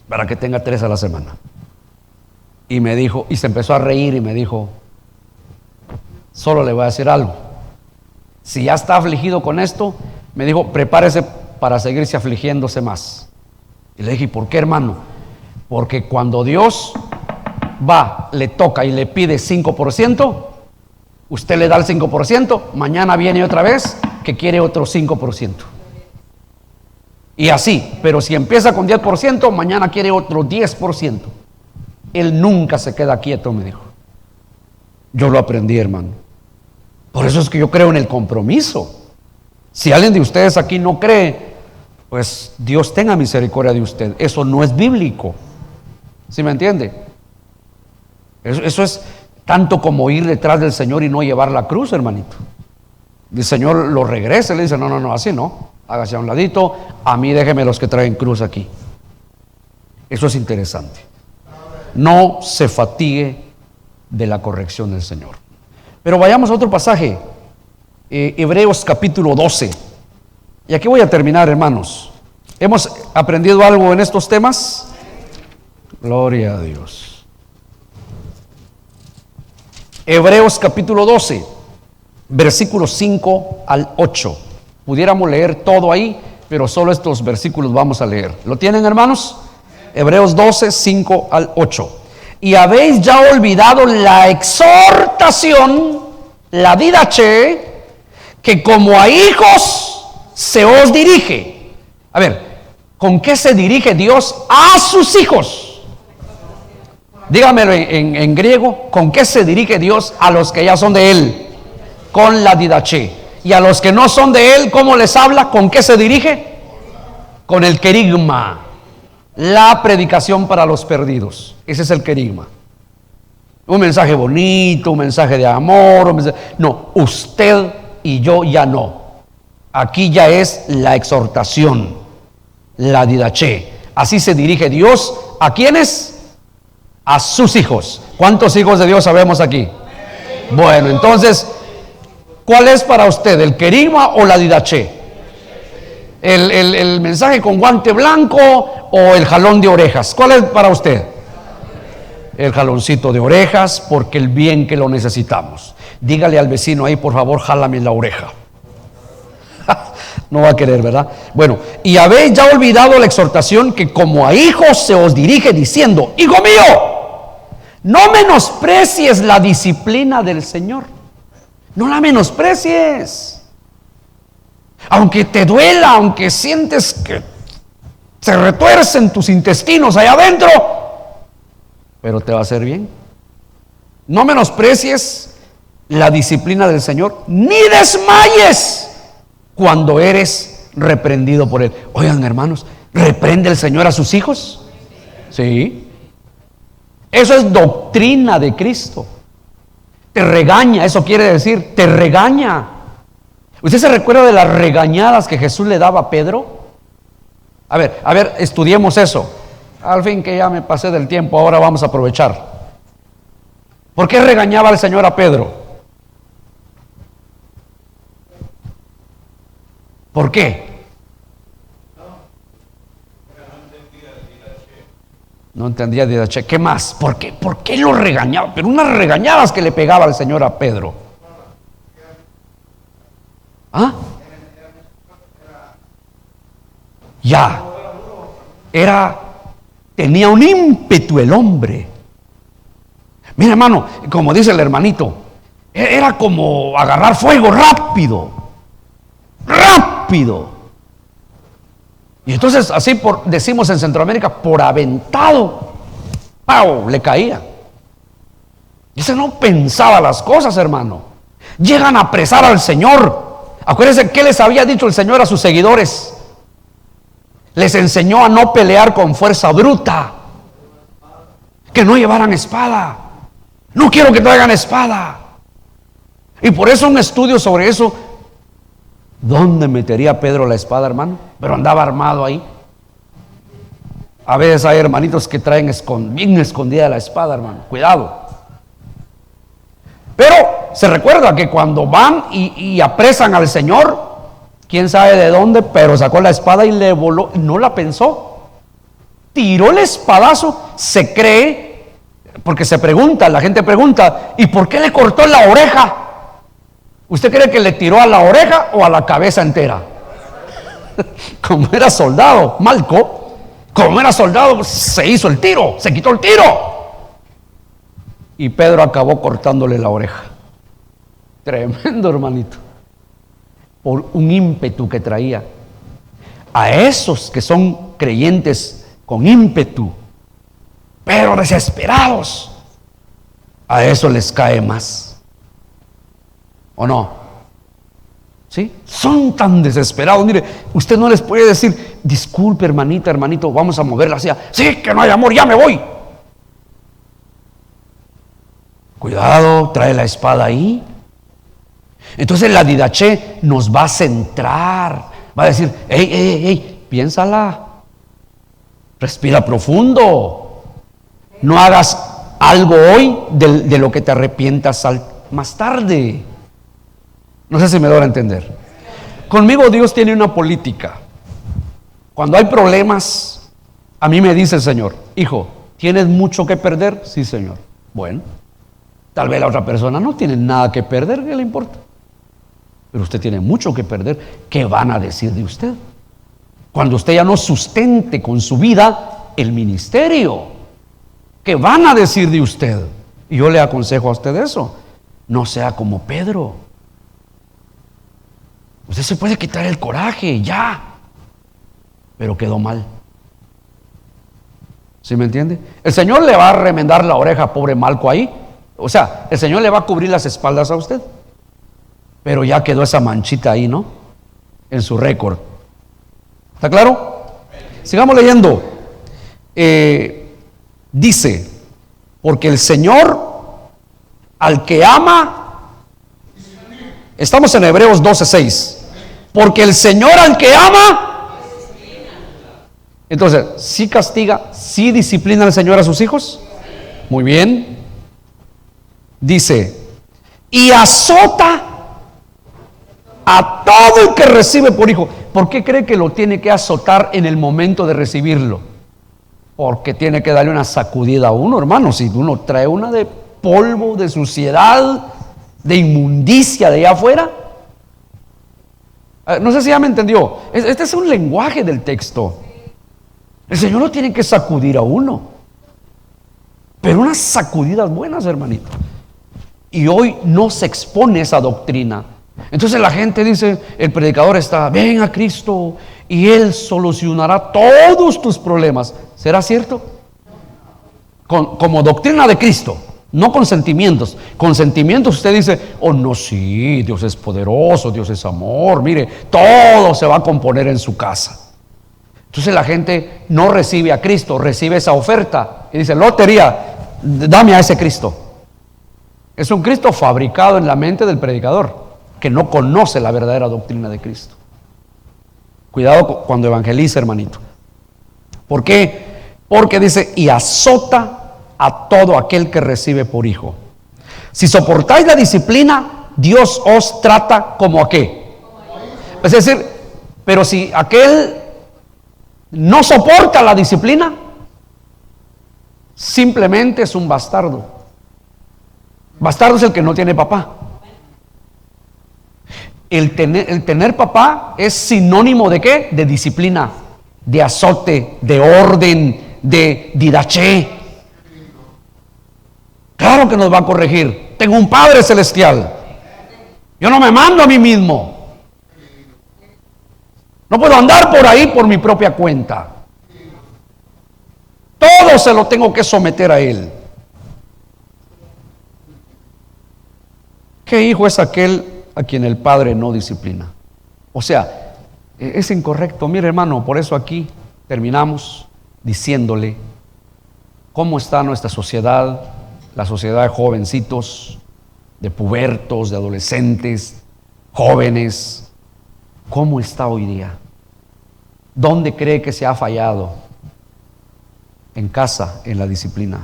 [SPEAKER 1] para que tenga 3 a la semana. Y me dijo, y se empezó a reír y me dijo: solo le voy a decir algo. Si ya está afligido con esto, me dijo, prepárese para seguirse afligiéndose más. Y le dije: ¿por qué, hermano? Porque cuando Dios va, le toca y le pide 5%, usted le da el 5%, mañana viene otra vez que quiere otro 5%. Y así, pero si empieza con 10%, mañana quiere otro 10%. Él nunca se queda quieto, me dijo. Yo lo aprendí, hermano. Por eso es que yo creo en el compromiso. Si alguien de ustedes aquí no cree, pues Dios tenga misericordia de usted. Eso no es bíblico. ¿Sí me entiende? Eso es tanto como ir detrás del Señor y no llevar la cruz, hermanito. El Señor lo regresa y le dice, no, no, no, así no. Hágase a un ladito, a mí déjeme los que traen cruz aquí. Eso es interesante. No se fatigue de la corrección del Señor. Pero vayamos a otro pasaje, Hebreos capítulo 12. Y aquí voy a terminar, hermanos. ¿Hemos aprendido algo en estos temas? Gloria a Dios. Hebreos capítulo 12, versículos 5 al 8. Pudiéramos leer todo ahí, pero solo estos versículos vamos a leer. ¿Lo tienen, hermanos? Hebreos 12, 5 al 8. Y habéis ya olvidado la exhortación, la didache, que como a hijos se os dirige. A ver, ¿con qué se dirige Dios a sus hijos? Dígamelo en griego. ¿Con qué se dirige Dios a los que ya son de Él? Con la didache. Y a los que no son de Él, ¿cómo les habla? ¿Con qué se dirige? Con el querigma. La predicación para los perdidos. Ese es el querigma. Un mensaje bonito, un mensaje de amor. No, usted y yo ya no. Aquí ya es la exhortación, la didache. Así se dirige Dios. ¿A quiénes? A sus hijos. ¿Cuántos hijos de Dios sabemos aquí? Bueno, entonces, ¿cuál es para usted? ¿El querigma o la didache? ¿El mensaje con guante blanco o el jalón de orejas? ¿Cuál es para usted? El jaloncito de orejas, porque el bien que lo necesitamos. Dígale al vecino ahí, por favor, jálame la oreja. No va a querer, ¿verdad? Bueno, y habéis ya olvidado la exhortación que como a hijos se os dirige diciendo, hijo mío, no menosprecies la disciplina del Señor. No la menosprecies. Aunque te duela, aunque sientes que se retuercen tus intestinos allá adentro, pero te va a hacer bien. No menosprecies la disciplina del Señor, ni desmayes cuando eres reprendido por Él. Oigan, hermanos, ¿reprende el Señor a sus hijos? Sí. Eso es doctrina de Cristo. Te regaña, eso quiere decir, te regaña. ¿Usted se recuerda de las regañadas que Jesús le daba a Pedro? A ver, estudiemos eso. Al fin que ya me pasé del tiempo, ahora vamos a aprovechar. ¿Por qué regañaba el Señor a Pedro? ¿Por qué? No entendía didache. ¿Qué más? ¿Por qué lo regañaba? Pero unas regañadas que le pegaba el Señor a Pedro. ¿Ah? Ya. Tenía un ímpetu el hombre. Mira, hermano, como dice el hermanito, era como agarrar fuego rápido. Rápido. Y entonces, así decimos en Centroamérica, por aventado, ¡pau!, le caía. Y ese no pensaba las cosas, hermano. Llegan a apresar al Señor. Acuérdense qué les había dicho el Señor a sus seguidores. Les enseñó a no pelear con fuerza bruta, que no llevaran espada. No quiero que traigan espada. Y por eso un estudio sobre eso. ¿Dónde metería Pedro la espada, hermano? Pero andaba armado ahí. A veces hay hermanitos que traen bien escondida la espada, hermano. Cuidado. Pero se recuerda que cuando van y apresan al Señor, quién sabe de dónde, pero sacó la espada y le voló. No la pensó. Tiró el espadazo. Se cree, porque la gente pregunta, ¿y por qué le cortó la oreja? ¿Usted cree que le tiró a la oreja o a la cabeza entera? Como era soldado, Malco, como era soldado, se hizo el tiro, se quitó el tiro. Y Pedro acabó cortándole la oreja. Tremendo, hermanito. Por un ímpetu que traía. A esos que son creyentes con ímpetu, pero desesperados, a eso les cae más. ¿O no? ¿Sí? Son tan desesperados. Mire, usted no les puede decir, disculpe hermanita, hermanito, vamos a mover la silla. Sí, que no hay amor, ya me voy. Cuidado, trae la espada ahí. Entonces la didaché nos va a centrar, va a decir, hey, piénsala, respira profundo, no hagas algo hoy de lo que te arrepientas más tarde. No sé si me doy a entender. Conmigo Dios tiene una política. Cuando hay problemas, a mí me dice el Señor, hijo, ¿tienes mucho que perder? Sí, Señor. Bueno, tal vez la otra persona no tiene nada que perder, ¿qué le importa? Pero usted tiene mucho que perder. ¿Qué van a decir de usted? Cuando usted ya no sustente con su vida el ministerio, ¿qué van a decir de usted? Y yo le aconsejo a usted eso. No sea como Pedro. Usted se puede quitar el coraje, ya, pero quedó mal. ¿Sí me entiende? El Señor le va a remendar la oreja a pobre Malco ahí. O sea, el Señor le va a cubrir las espaldas a usted. Pero ya quedó esa manchita ahí, ¿no? En su récord. ¿Está claro? Sigamos leyendo. Dice, porque el Señor al que ama, estamos en Hebreos 12:6. Porque el Señor al que ama, entonces, ¿sí castiga, sí disciplina el Señor a sus hijos? Muy bien. Dice, y azota a todo el que recibe por hijo. ¿Por qué cree que lo tiene que azotar en el momento de recibirlo? Porque tiene que darle una sacudida a uno, hermano. Si uno trae una de polvo, de suciedad, de inmundicia de allá afuera. No sé si ya me entendió. Este es un lenguaje del texto. El Señor no tiene que sacudir a uno, pero unas sacudidas buenas, hermanito. Y hoy no se expone esa doctrina. Entonces la gente dice, el predicador está, ven a Cristo y Él solucionará todos tus problemas. ¿Será cierto? Como doctrina de Cristo, no con sentimientos. Con sentimientos usted dice, oh no, sí, Dios es poderoso, Dios es amor, mire, todo se va a componer en su casa. Entonces la gente no recibe a Cristo, recibe esa oferta y dice, lotería, dame a ese Cristo. Es un Cristo fabricado en la mente del predicador, que no conoce la verdadera doctrina de Cristo. Cuidado cuando evangeliza, hermanito. ¿Por qué? Porque dice, y azota a todo aquel que recibe por hijo. Si soportáis la disciplina, Dios os trata como a qué. Es decir, pero si aquel no soporta la disciplina, simplemente es un bastardo. Bastardo es el que no tiene papá. El tener papá es sinónimo de ¿qué? De disciplina, de azote, de orden, de didaché. Claro que nos va a corregir. Tengo un Padre celestial. Yo no me mando a mí mismo. No puedo andar por ahí por mi propia cuenta. Todo se lo tengo que someter a Él. ¿Qué hijo es aquel a quien el Padre no disciplina? O sea, es incorrecto. Mire, hermano, por eso aquí terminamos diciéndole cómo está nuestra sociedad, la sociedad de jovencitos, de pubertos, de adolescentes, jóvenes. ¿Cómo está hoy día? ¿Dónde cree que se ha fallado? En casa, en la disciplina.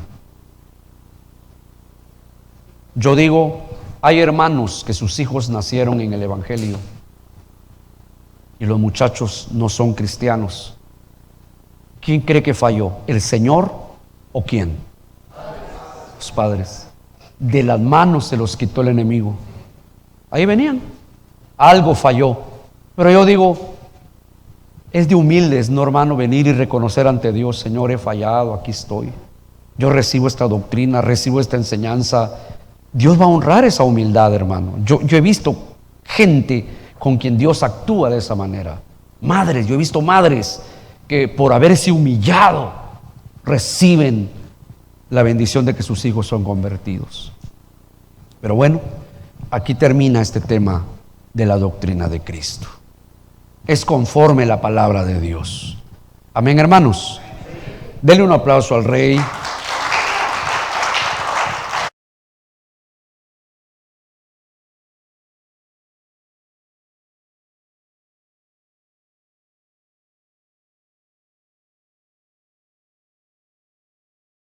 [SPEAKER 1] Yo digo, hay hermanos que sus hijos nacieron en el Evangelio y los muchachos no son cristianos. ¿Quién cree que falló? ¿El Señor o quién? Los padres. De las manos se los quitó el enemigo. Ahí venían. Algo falló. Pero yo digo, es de humildes, no, hermano, venir y reconocer ante Dios, Señor, he fallado, aquí estoy. Yo recibo esta doctrina, recibo esta enseñanza. Dios va a honrar esa humildad, hermano. Yo he visto gente con quien Dios actúa de esa manera. Madres, yo he visto madres que por haberse humillado reciben la bendición de que sus hijos son convertidos. Pero bueno, aquí termina este tema de la doctrina de Cristo. es conforme la palabra de Dios. Amén, hermanos. Denle un aplauso al Rey.